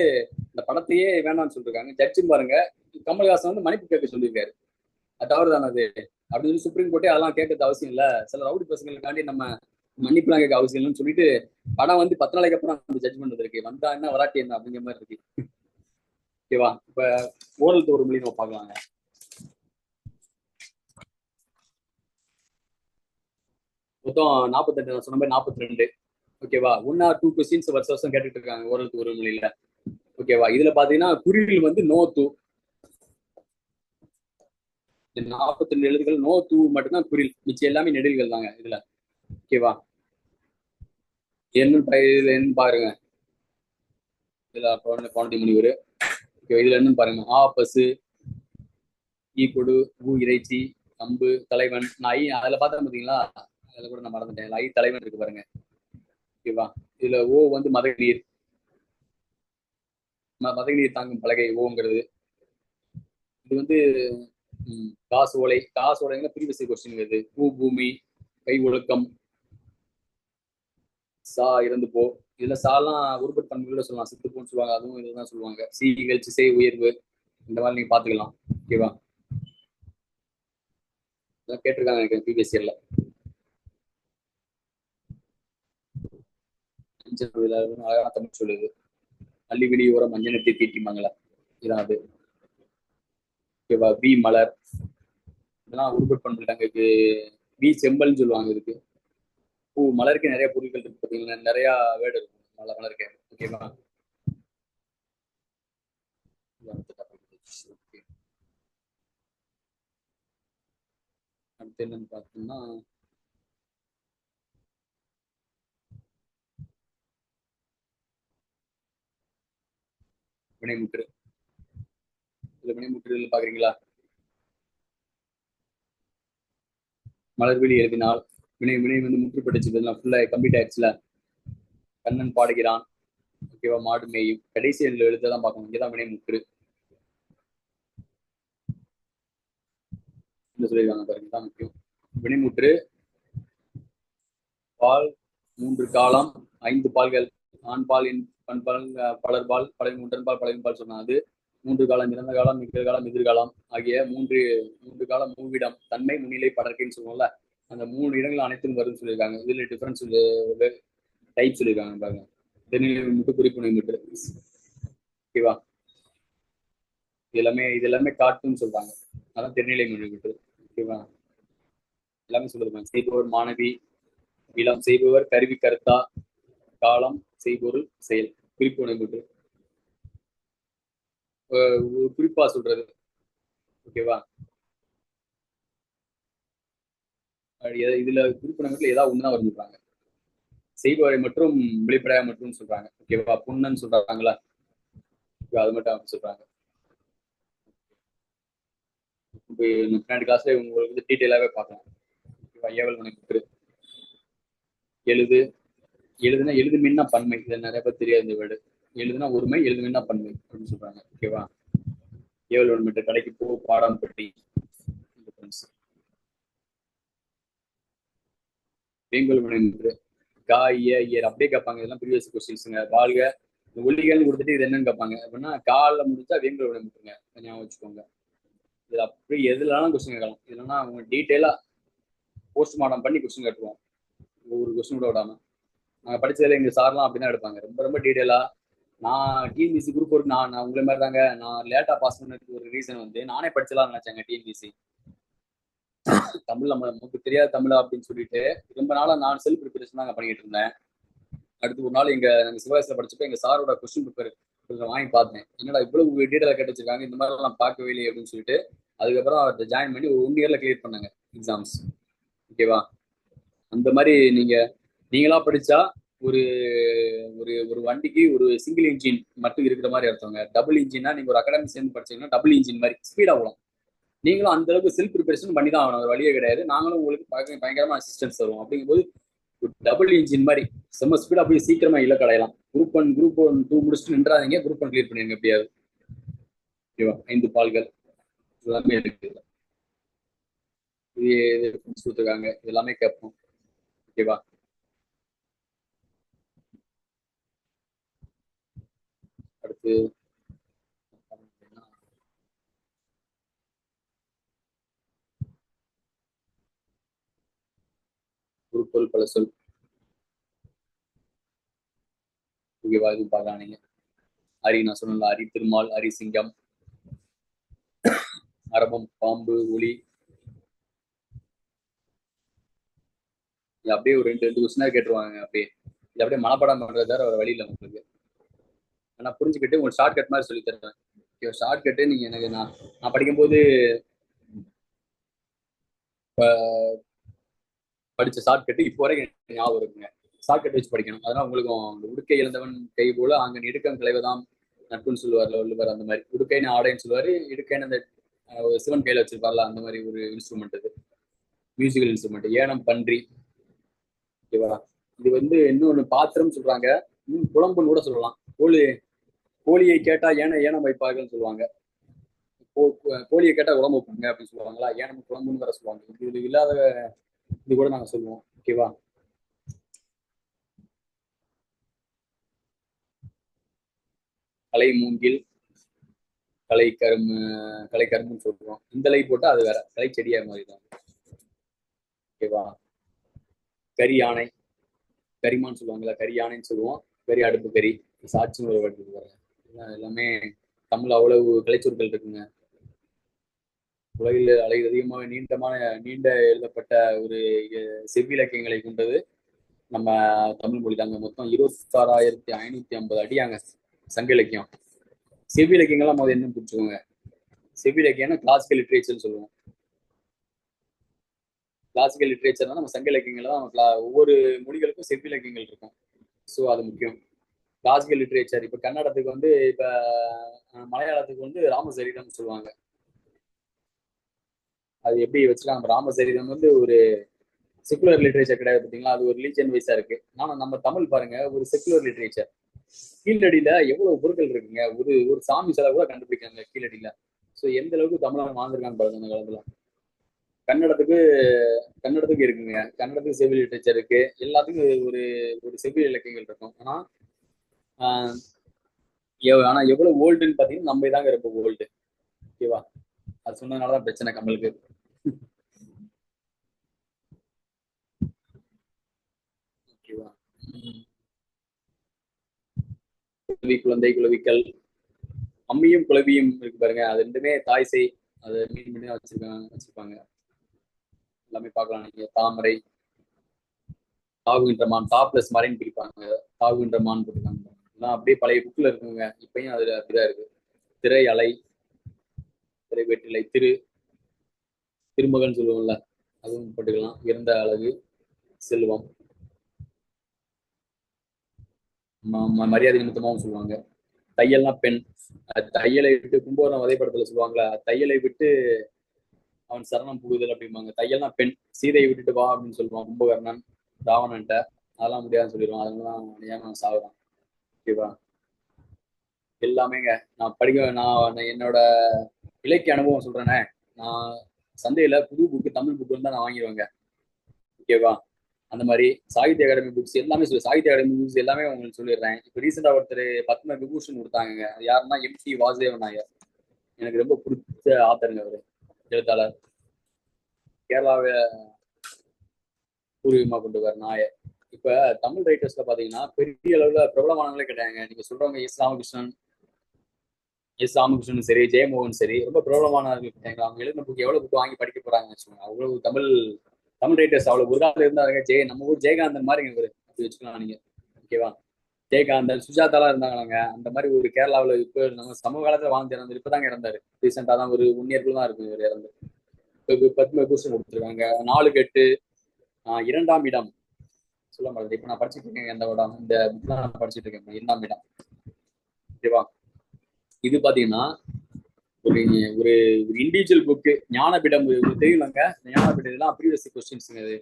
இந்த படத்தையே வேணாம்னு சொல்லிருக்காங்க. ஜட்ஜும் பாருங்க, கமல்ஹாசன் வந்து மன்னிப்பு கேட்க சொல்லியிருக்காரு. அது தவறு தானே அது அப்படின்னு சொல்லி சுப்ரீம் கோர்ட்டே அதெல்லாம் கேட்கறது அவசியம் இல்ல, சில ரவுடி பசங்களுக்காண்டி நம்ம மன்னிப்புலாம் கேட்க அவசியம் இல்லைன்னு சொல்லிட்டு படம் வந்து 10 நாளைக்கு அப்புறம் அந்த ஜட்மெண்ட் இருக்கு. வந்தா என்ன வராட்டி என்ன அப்படிங்கிற மாதிரி இருக்கு. ஓகேவா? இப்ப ஓரல் ஒரு மொழி நம்ம பார்க்கலாங்க. மொத்தம் 48, நான் சொன்ன மாதிரி 42. ஓகேவா? 1 or 2 கொஸ்டின்ஸ் வருஷம் வருஷம் கேட்டுட்டு இருக்காங்க ஓரல் ஒரு மொழியில. ஓகேவா? இதுல பாத்தீங்கன்னா குறியில் வந்து நோ தூ, 42 எழுதுகள், நோ தூ மட்டும்தான் குறில், மிச்சம் எல்லாமே நெடில்கள் தாங்க இதுல. ஓகேவா? இதுல என்னன்னு பாருங்க. இதுல பாண்டி முனிவர். இதுல என்னன்னு பாருங்க. ஆ பசு, ஈ கொடு, ஊ இறைச்சி, அம்பு, தலைவன், நாய். அதுல பார்த்தா பாத்தீங்களா, அதுல கூட நான் மறந்துட்டேன், ஐ தலைவன் இருக்கு பாருங்க. ஓகேவா? இதுல ஓ வந்து மதநீர், மதநீர் தாங்கும் பலகை ஓங்கிறது. இது வந்து காசு ஓலை, காசு ஓலைங்க ப்ரீவியஸ் கொஸ்டின் வருது. பூ பூமி, கை ஒழுக்கம், சா இறந்து போ. இதுல சாலாம் உருப்பட் பண்புகள சொல்லலாம், சித்து போன்னு சொல்லுவாங்க, அதுவும் இதுதான் சொல்லுவாங்க. சி இகழ்ச்சி, செய் உயர்வு, இந்த மாதிரி நீங்க பாத்துக்கலாம். ஓகேவா? இதெல்லாம் கேட்டிருக்காங்க எனக்கு ப்ரீவியஸ் இயர்ல. அழகான தமிழ் சொல்லுது. அள்ளி வெளியோரம் மஞ்சனத்தை தீட்டிமாங்களா, இதான் அது. ஓகேவா? பி மலர், இதெல்லாம் உருப்பட் பண்புட்டாங்க. பி செம்பல்னு சொல்லுவாங்க இதுக்கு. பூ மலருக்கு நிறைய பொருட்கள் இருக்கு பார்த்தீங்கன்னா, நிறைய வேர்டு இருக்கும் மலருக்கு. ஓகேவா? அடுத்து என்னன்னு பார்த்தோம்னா, வினைமுற்று. இதுல வினைமுற்று பாக்குறீங்களா? மலர்விழி எழுதினால் வினை வினை வந்து முற்றுப்பட்டுச்சு, ஃபுல்லா கம்ப்ளீட் ஆயிடுச்சுல. கண்ணன் பாடுகிறான். ஓகேவா? மாடு மேயும். கடைசி எழுத்தான் பார்க்கணும், இங்கதான் வினைமுற்று சொல்லியிருக்காங்க பாருங்க, தான் முக்கியம். வினைமுற்று பால் 3 காலம் 5 பால்கள், ஆண்பால், பண்பால், பலர்பால், பலவின் முன்றன்பால், பலவின் பால் சொன்னா அது. 3 காலம், இறந்த காலம், நிகழ்காலம், எதிர்காலம் ஆகிய மூன்று காலம், மூவிடம், தன்மை, முன்னிலை, படர்க்கைன்னு சொல்லுவோம்ல, அந்த 3 இடங்கள் அனைத்தும் வரும்னு சொல்லியிருக்காங்க. இதுல டிஃபரன்ஸ் டைப் சொல்லியிருக்காங்க பாருங்க. தென்னிலை முட்டு, குறிப்புணை முட்டு. ஓகேவா? இது எல்லாமே காட்டுன்னு சொல்றாங்க, அதான் தென்னிலை மொழி முட்டு. ஓகேவா? எல்லாமே சொல்லிருக்காங்க. செய்பவர் மாணவி, இளம் செய்பவர், கருவி கருத்தா, காலம், செய்பொருள், செயல், குறிப்புணை முட்டு. குறிப்பா சொல்றது. ஓகேவா? இதுல குறிப்பிடங்கள்ல ஏதாவது ஒண்ணுதான் வரும்ன்றாங்க. செய்பவரை மற்றும் வெளிப்படையா மட்டும் சொல்றாங்க. ஓகேவா? புண்ணன்னு சொல்றாங்களா, அது மட்டும் சொல்றாங்க. பின்னாடி கிளாஸ்ல உங்களுக்கு வந்து டீட்டெயிலாவே பார்க்கலாம். ஏவல் வினைமுற்று. எழுது, எழுதுனா எழுது மின்னா பன்மை, இது நிறைய பேர் தெரியாது இந்த வேர்டு. எழுதுனா ஒருமை, எழுது மின்னா பன்மை அப்படின்னு சொல்றாங்க. ஓகேவா? ஏவல் வினைமுற்று. கடைக்கு போ, பாடம் பெட்டி. வேங்கோல் வினைமுற்று. கா, இயர் அப்படியே கேட்பாங்க. இதெல்லாம் ப்ரீவியஸ் கொஸ்டின்ஸுங்க. வாழ்க, ஒல்லிகள்னு கொடுத்துட்டு இது என்னன்னு கேட்பாங்க அப்படின்னா, கால முடிச்சா வேங்கோல் வினைமுற்றுங்க, ஞாபகம் வச்சுக்கோங்க. இது அப்படி எதுலாம் கொஸ்டின் கேட்கலாம். இதுலன்னா அவங்க டீட்டெயிலா போஸ்ட்மார்ட்டம் பண்ணி கொஸ்டின் கேட்டுருவோம், ஒவ்வொரு கொஸ்டின் கூட விடாம. நாங்கள் படிச்சதுல எங்க சார்லாம் அப்படிதான் எடுப்பாங்க, ரொம்ப ரொம்ப டீட்டெயிலா. நான் டிஎன்பிசி குரூப் ஒர்க், நான் உங்களை மாதிரி தாங்க. நான் லேட்டா பாஸ் பண்ணதுக்கு ஒரு ரீசன் வந்து, நானே படிச்சலாம் நினைச்சாங்க டிஎன்பிசி. தமிழ் நமக்கு தெரியாத தமிழா அப்படின்னு சொல்லிட்டு ரொம்ப நாளா நான் செல்ஃப் ப்ரிப்பரேஷன் தாங்க பண்ணிட்டு இருந்தேன். அடுத்து ஒரு நாள் நாங்க சிவாசில படிச்சப்ப எங்க சாரோட கொஸ்டின் பேப்பர் கொஞ்சம் வாங்கி பார்த்தேன். என்னடா இவ்வளவு டீட்டெயிலா கேட்டு வச்சிருக்காங்க, இந்த மாதிரி நான் பார்க்கவே இல்லையே அப்படின்னு சொல்லிட்டு அதுக்கப்புறம் அவர்கிட்ட ஜாயின் பண்ணி ஒரு 1 இயர்ல கிளியர் பண்ணாங்க எக்ஸாம்ஸ். ஓகேவா? அந்த மாதிரி நீங்களா படிச்சா ஒரு ஒரு ஒரு வண்டிக்கு ஒரு சிங்கிள் இன்ஜின் மட்டும் இருக்கிற மாதிரி அர்த்தவங்க. டபுள் இன்ஜினா நீங்க ஒரு அகாடமி சேர்ந்து படிச்சீங்கன்னா டபுள் இன்ஜின் மாதிரி ஸ்பீடா போகலாம். நீங்களும் அந்த அளவுக்கு செல்ஃப் ப்ரிப்பரேஷன் பண்ணி தான் ஆகணும், ஒரு வழியே கிடையாது. நாங்களும் உங்களுக்கு பயங்கரமா அசிஸ்டன்ஸ் தருவோம். அப்படிங்கும்போது டபுள் இன்ஜின் மாதிரி செம்ம ஸ்பீடா போய் சீக்கிரமா இலக்கு அடையலாம். குரூப் 1 2 முடிச்சுட்டு நின்றாதீங்க, குரூப் 1 கிளியர் பண்ணிருங்க எப்படியாவது. ஓகேவா? 5 பால்கள். எல்லாமே இருக்கு. இது கொடுத்துருக்காங்க, இது எல்லாமே கேட்போம். ஓகேவா? அடுத்து பொருட்கள் பல சொல். ஓகேவா? இது பார்க்கலாம் நீங்க. அரி, நான் சொன்ன அரி திருமால், அரி சிங்கம், அரபம், பாம்பு, ஒளி. அப்படியே ஒரு ரெண்டு ரெண்டு கொஸ்டினா கேட்டுருவாங்க. அப்படியே இது அப்படியே மனப்பாடம் பண்றது தவிர ஒரு வழி இல்லை உங்களுக்கு. நான் புரிஞ்சுக்கிட்டு உங்களுக்கு ஷார்ட் கட் மாதிரி சொல்லி தருவேன். ஷார்ட் கட்டு நீங்க எனக்கு நான் படிக்கும்போது படிச்ச ஷார்ட் கட்டு இப்போ வரைக்கும் ஞாபகம் இருக்குங்க. ஷார்ட் கட் வச்சு படிக்கணும். அதனால உங்களுக்கும் உடுக்கை இழந்தவன் கை போல அங்க இடுக்கம் கிளைவதாம் நட்புன்னு சொல்லுவார்ல வள்ளுவர். அந்த மாதிரி உடுக்கைன்னு ஆடைன்னு சொல்லுவாரு, இடுக்கைன்னு அந்த சிவன் கையில வச்சிருப்பார்ல அந்த மாதிரி ஒரு இன்ஸ்ட்ருமெண்ட். இது மியூசிக்கல் இன்ஸ்ட்ருமெண்ட். ஏனம் பன்றி. ஓகேவா? இது இன்னொன்னு பாத்திரம் சொல்றாங்க, இன்னும் குழம்புன்னு கூட சொல்லலாம். கோழியை கேட்டா ஏனம் வைப்பார்கள் சொல்லுவாங்க. கோழியை கேட்டா குழம்பு வைப்பாங்க அப்படின்னு சொல்லுவாங்களா? ஏனம் குழம்புன்னு வேற சொல்லுவாங்க. இது இல்லாத இது கூட நாங்க சொல்லுவோம். ஓகேவா? கலை மூங்கில், கலை கரும்பு, கலை கரும்புன்னு சொல்லுவோம். இந்த லை போட்டா அது வேற கலை செடியா மாதிரி தான். ஓகேவா? கரி யானை, கரிமான்னு சொல்லுவாங்களா, கரி யானைன்னு சொல்லுவோம். கரி அடுப்பு கறி, சாட்சின்னு ஒரு வார்த்தை பாருங்க. எல்லாமே தமிழ் அவ்வளவு கலைச்சொற்கள் இருக்குங்க. உலகில் அதிகமாக நீண்ட எழுதப்பட்ட ஒரு செவ்விலக்கியங்களை கொண்டது நம்ம தமிழ் மொழி தாங்க. மொத்தம் 26,550 அடியாங்க சங்க இலக்கியம். செவ்விலக்கியங்கள்லாம் முதல்ல என்ன புரிச்சுக்கோங்க. செவ்விலக்கியம்னா கிளாசிக்கல் லிட்ரேச்சர்னு சொல்லுவோம். கிளாசிக்கல் லிட்ரேச்சர்னா நம்ம சங்க இலக்கியங்கள் தான். ஒவ்வொரு மொழிகளுக்கும் செவ்விலக்கியங்கள் இருக்கும். ஸோ அது முக்கியம். கிளாசிக்கல் லிட்ரேச்சர் இப்போ கன்னடத்துக்கு இப்போ மலையாளத்துக்கு ராமசரிதம் சொல்லுவாங்க. அது எப்படி வச்சுக்கலாம், ராமசரிதம் ஒரு செக்குலர் லிட்ரேச்சர் கிடையாது பார்த்தீங்களா? அது ஒரு ரிலீஜன் வைஸா இருக்கு. ஆனா நம்ம தமிழ் பாருங்க, ஒரு செக்குலர் லிட்ரேச்சர். கீழடியில எவ்வளவு பொருட்கள் இருக்குங்க. ஒரு ஒரு சாமி சிலை கூட கண்டுபிடிக்காங்க கீழடியில. ஸோ எந்த அளவுக்கு தமிழன் வாழ்ந்திருக்கான்னு பாருங்க அந்த காலத்துல. கன்னடத்துக்கு கன்னடத்துக்கு இருக்குங்க. கன்னடத்துக்கு செவ்வி லிட்ரேச்சர் இருக்கு. எல்லாத்துக்கும் ஒரு ஒரு செவ்வி இலக்கியங்கள் இருக்கும். ஆனா எவ்வளவு ஓல்டுன்னு பாத்தீங்கன்னா நம்ம தாங்க ரொம்ப ஓல்டு. ஓகேவா? அது சொன்னதுனாலதான் பிரச்சனை கமலுக்கு. ஓகேவா? குழந்தை, குலவிக்கல், அம்மியும் குலவியும் இருக்கு பாருங்க. அது ரெண்டுமே தாய் செய். அதை மீன் பண்ணி வச்சிருப்பாங்க. எல்லாமே பார்க்கலாம் நீங்க. தாமரை, தாவுகின்ற மான், தா பிளஸ் மறைன்னு பிரிப்பாங்க. தாவுகின்ற மான் போட்டுருக்காங்க. எல்லாம் அப்படியே பழைய புக்ல இருக்குங்க. இப்பயும் அதுல அப்படிதான் இருக்கு. திரை அலை, திரை வெற்றிலை, திருமகன் சொல்லுவோம்ல, அதுவும் போட்டுக்கலாம். இறந்த அழகு, செல்வம், மரியாதை நிமித்தமாகவும் சொல்லுவாங்க. தையல்னா பெண். தையலை விட்டு கும்பகோணம் வதைப்படத்துல சொல்லுவாங்களா, தையலை விட்டு அவன் சரணம் புகுதல் அப்படிம்பாங்க. தையல்னா பெண். சீதையை விட்டுட்டு வா அப்படின்னு சொல்லுவான் கும்பகர்ணன் ராவணன்ட்ட. அதெல்லாம் முடியாதுன்னு சொல்லிடுவான். அதெல்லாம் ஏன் சாகுறான். ஓகேவா? எல்லாமேங்க. நான் என்னோட இலக்கிய அனுபவம் சொல்றேனே. நான் சந்தையில புது புக்கு, தமிழ் புக்கு தான் நான் வாங்கிடுவேங்க. ஓகேவா? அந்த மாதிரி சாகித்ய அகாடமி புக்ஸ் எல்லாமே சாகித்ய அகாடமி புக்ஸ் எல்லாமே உங்களுக்கு சொல்லிடுறேன். இப்போ ரீசெண்டா ஒருத்தர் பத்ம விபூஷன் கொடுத்தாங்க. அது யாருன்னா எம்.டி. வாசுதேவன் நாயர். எனக்கு ரொம்ப பிடிச்ச ஆத்தருங்க அவரு, எழுத்தாளர். கேரளாவை பூர்வீகமா கொண்டு வர நாயர். இப்ப தமிழ் ரைட்டர்ஸ்ல பாத்தீங்கன்னா பெரிய அளவுல பிரபலமானவங்களே கிடையாதுங்க. நீங்க சொல்றவங்க எஸ் ராமகிருஷ்ணன் சரி, ஜெயமோகன் சரி, ரொம்ப பிரபலமானவர்கள் கிடையாங்க. அவங்க எழுதின புக் எவ்வளவு புக் வாங்கி படிக்க போறாங்கன்னு வச்சுக்கோங்க. அவ்வளவு தமிழ் தமிழ் ரைட்டர்ஸ் அவ்வளவு ஒரு காலத்துல இருந்தாங்க. நம்ம ஊர் ஜெயகாந்தன் மாதிரி இவரு அப்படி வச்சுக்கலாம் நீங்க. ஓகேவா? ஜெயகாந்தன், சுஜாதாலாம் இருந்தாங்க. அந்த மாதிரி ஒரு கேரளாவில் இப்போ நம்ம சமூக காலத்துல வாழ்ந்து இறந்தாரு. இப்பதாங்க இறந்தாரு. ரீசெண்டா தான் ஒரு 1 இயர்க்குள்ள தான் இருக்கு இவர் இறந்து. இப்போ பத்மபூஷன் கொடுத்துருக்காங்க. 4 கட்டு, 2ஆம் இடம் சொல்ல மாட்டேன். இப்ப நான் படிச்சுட்டு இருக்கேன். இந்த இடம் இந்த புக் நான் படிச்சுட்டு இருக்கேன். 2ஆம் இடம். ஓகேவா? இது பாத்தீங்கன்னா ஒரு ஒரு ஒரு இண்டிவிஜுவல் புக்கு. ஞானபீடம் உங்களுக்கு தெரியுமாங்க? ஞானபீடம் ப்ரீவியஸ் கொஸ்டின்ஸுங்க. இது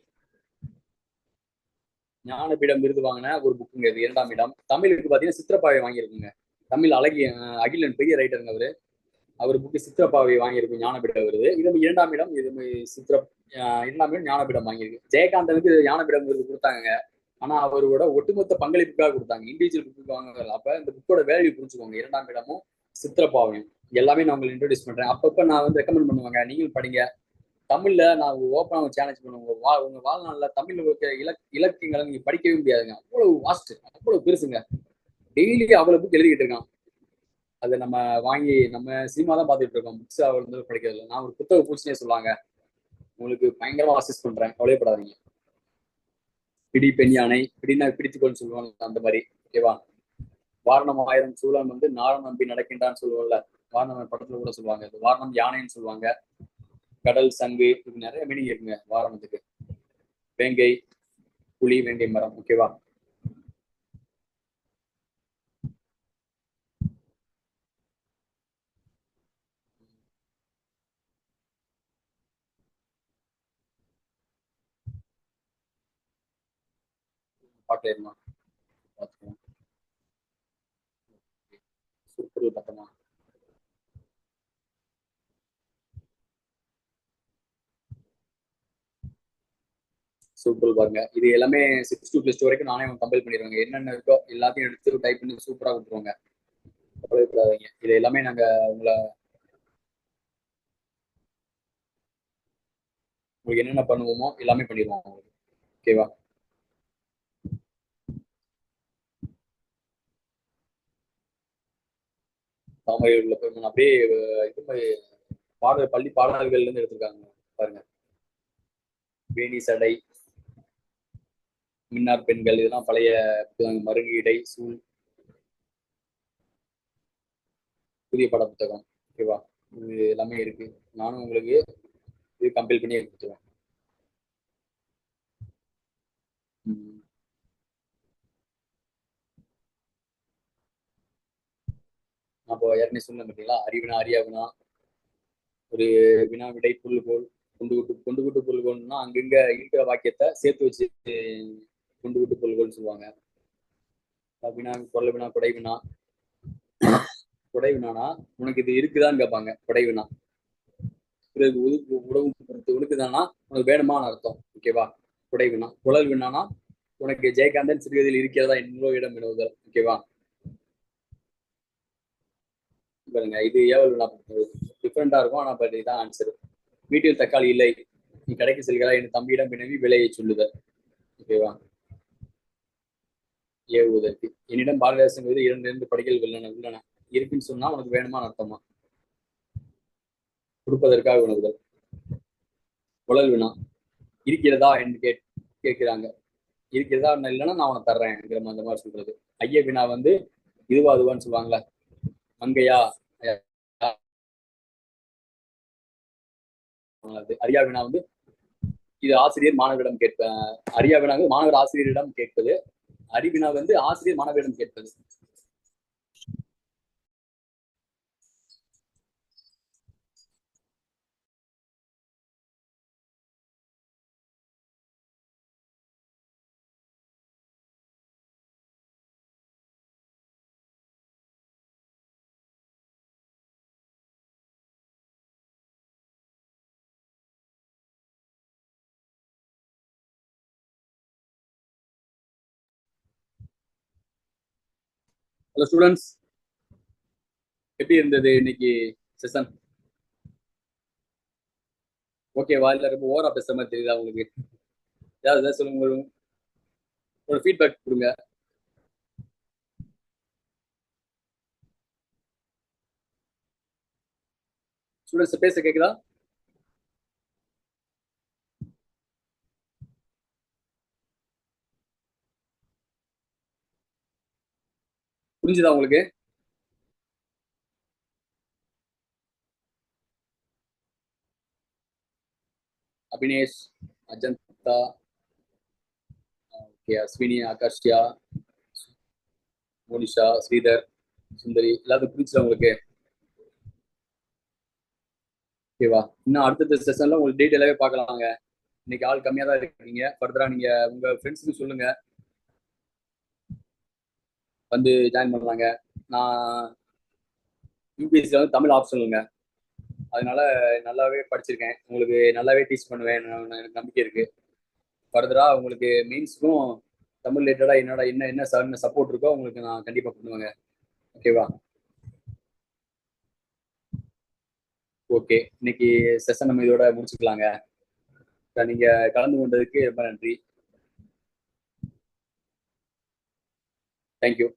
ஞானபீடம் விருது வாங்கின ஒரு புக்குங்க. இது 2ஆம் இடம். தமிழுக்கு பாத்தீங்கன்னா சித்திரப்பாவை வாங்கியிருக்குங்க. தமிழ் அகிலன் பெரிய ரைட்டருங்க அவரு. அவர் புக்கு சித்திரப்பாவை வாங்கியிருக்கு ஞானபீட விருது. இது 2ஆம் இடம். இது சித்திர 2ஆம் இடம் ஞானபீடம் வாங்கியிருக்கு. ஜெயகாந்தனுக்கு ஞானபீடம் விருது கொடுத்தாங்க. ஆனா அவரோட ஒட்டுமொத்த பங்களிப்புக்காக கொடுத்தாங்க, இண்டிவிஜுவல் புக்கு வாங்குறது. அப்ப இந்த புக்கோட வேல்யூ புரிஞ்சுக்கோங்க. 2ஆம் இடமும் சித்திரப்பாவையும் எல்லாமே நான் உங்களுக்கு இன்ட்ரோடியூஸ் பண்றேன். அப்பப்ப நான் வந்து ரெக்கமெண்ட் பண்ணுவாங்க, நீங்களும் படிங்க. தமிழ்ல நான் ஓப்பனா சேலஞ்ச் பண்ணுவேன். உங்க வாழ்நாள்ல தமிழ்ல இருக்க இலக்கியங்களை நீங்க படிக்கவே முடியாதுங்க. அவ்வளவு வாஸ்ட், அவ்வளவு பெருசுங்க. டெய்லி அவ்வளவு புக் எழுதிக்கிட்டு இருக்கான். அதை நம்ம வாங்கி நம்ம சினிமா தான் பார்த்துட்டு இருக்கோம், புக்ஸ் அவ்வளவு படிக்கிறது இல்லை. நான் ஒரு புத்தக பூச்சினே சொல்லுவாங்க. உங்களுக்கு பயங்கரமா அசிஸ்ட் பண்றேன், கவலைப்படாதீங்க. பிடி பெண் யானை, பிடினா பிடித்துக்கொண்டு சொல்லுவாங்க, அந்த மாதிரி. ஓகேவா? வாரணம் ஆயிரம் சூழன் வந்து நாரம் நம்பி நடக்கின்றான்னு சொல்லுவோம்ல, வாரணம் படத்துல கூட சொல்லுவாங்க. வாரணம் யானைன்னு சொல்லுவாங்க. கடல் சங்கு, இது நிறைய மீனிங் இருக்குங்க வாரணத்துக்கு. வேங்கை, புலி, வேங்கை மரம். ஓகேவா? பாட்டு ஏறுமா பார்த்துக்கலாம். சூப்பர் பட்டமா. சூப்பர் பாருங்க. இது எல்லாமே 6 to +2 வரைக்கும் நானே கம்பைல் பண்ணிடுவாங்க. என்னென்ன இருக்கோ எல்லாத்தையும் எடுத்து டைப் பண்ணி சூப்பரா கொடுத்துருவாங்க. கவலைப்படாதீங்க. இது எல்லாமே நாங்க உங்களை உங்களுக்கு என்னென்ன பண்ணுவோமோ எல்லாமே பண்ணிடுவோம் உங்களுக்கு. ஓகேவா? தாமரை உள்ள போய் அப்படியே இது மாதிரி பாடல், பள்ளி பாடல்கள்ல இருந்து எடுத்திருக்காங்க பாருங்க. வேணி சடை, மின்னார் பெண்கள், இதெல்லாம் பழைய மருங்கீடை, சூழ், புதிய பட புத்தகம். ஓகேவா? இது எல்லாமே இருக்கு. நானும் உங்களுக்கு இது கம்பைல் பண்ணி கொடுத்துருவேன். அப்போ ஏற்கனவே சொன்ன பார்த்தீங்களா, அறிவினா அறியாவினா, ஒரு வினா விடை புல்லுகோல், கொண்டு விட்டு புல்லுகோல்னா அங்கங்க இருக்கிற வாக்கியத்தை சேர்த்து வச்சு கொண்டு விட்டு புல்லுகோல் சொல்லுவாங்க. வினா, கொள்ள வினா, கொடை வினா. கொடை வினானா உனக்கு இது இருக்குதான்னு கேட்பாங்க. கொடை வினா பிறகு உணவு உனக்குதானா, உனக்கு வேணுமான்னு அர்த்தம். ஓகேவா? கொடை வினா. குழல் வினானா உனக்கு ஜெயகாந்தன் சிறுகதையில் இருக்கிறதா இன்னொரு இடம் வினவுதல். ஓகேவா? பாருங்க, இது ஏவல் வினா டிஃப்ரெண்டா இருக்கும். ஆனா பட் இதான் ஆன்சர். வீட்டில் தக்காளி இல்லை, நீ கடைக்கு செல்கிறாய், என் தம்பியிடம் வினவி விலையை சொல்லுதல். ஓகேவா? ஏவுவதற்கு. என்னிடம் பாரதிதாசன் 2 படிகள் உள்ளன இருக்குன்னு சொன்னா உனக்கு வேணுமான்னு அர்த்தமா. கொடுப்பதற்காக உணவுதல். குழல் வினா. இருக்கிறதா என்று கேட்கிறாங்க. இருக்கிறதா இல்லைன்னா நான் உனக்கு தர்றேன் அந்த மாதிரி சொல்றது. ஐய வினா வந்து இதுவா அதுவான்னு சொல்லுவாங்களா. மங்கையா. அரியா வினா வந்து இது ஆசிரியர் மாணவரிடம் அரியா வினா மாணவர் ஆசிரியரிடம் கேட்பது. அறிவினா வந்து ஆசிரியர் மாணவரிடம் கேட்பது. ஹலோ ஸ்டூடெண்ட்ஸ், எப்படி இருந்தது இன்னைக்கு செஷன்? ஓகேவா? இல்ல ரொம்ப ஓவரா பேசுற மாதிரி தெரியுதா உங்களுக்கு? ஏதாவது சொல்லுங்க, ஒரு ஃபீட்பேக் கொடுங்க. ஸ்டூடெண்ட்ஸ் பேச கேக்குதா? புரிஞ்சுதா உங்களுக்கு? அபினேஷ், அஜந்தா, ஓகே, அஸ்வினி, ஆகாஷ்யா, மோனிஷா, ஸ்ரீதர், சுந்தரி, எல்லாத்துக்கும் புரிஞ்சுதா உங்களுக்கு? ஓகேவா? இன்னும் அடுத்த செஷன்ல உங்களுக்கு டீட்டெயிலாவே பார்க்கலாங்க. இன்னைக்கு ஆள் கம்மியா தான் இருக்கீங்க. ஃபர்தரா நீங்க உங்க ஃப்ரெண்ட்ஸுக்கு சொல்லுங்க, வந்து ஜாயின் பண்ணலாங்க. நான் யூபிஎஸ்சியில் வந்து தமிழ் ஆப்ஷனலுங்க. அதனால நல்லாவே படிச்சிருக்கேன். உங்களுக்கு நல்லாவே டீச் பண்ணுவேன், எனக்கு நம்பிக்கை இருக்கு. ஃபர்தரா உங்களுக்கு மெயின்ஸ்க்கும் தமிழ் ரிலேட்டடா என்னோட என்ன என்ன சப்போர்ட் இருக்கோ உங்களுக்கு நான் கண்டிப்பா பண்ணுவேங்க. ஓகேவா? ஓகே, இன்னைக்கு செஷன் நம்ம இதோட முடிச்சுக்கலாங்க. நீங்க கலந்து கொண்டதுக்கு ரொம்ப நன்றி. தேங்க்யூ.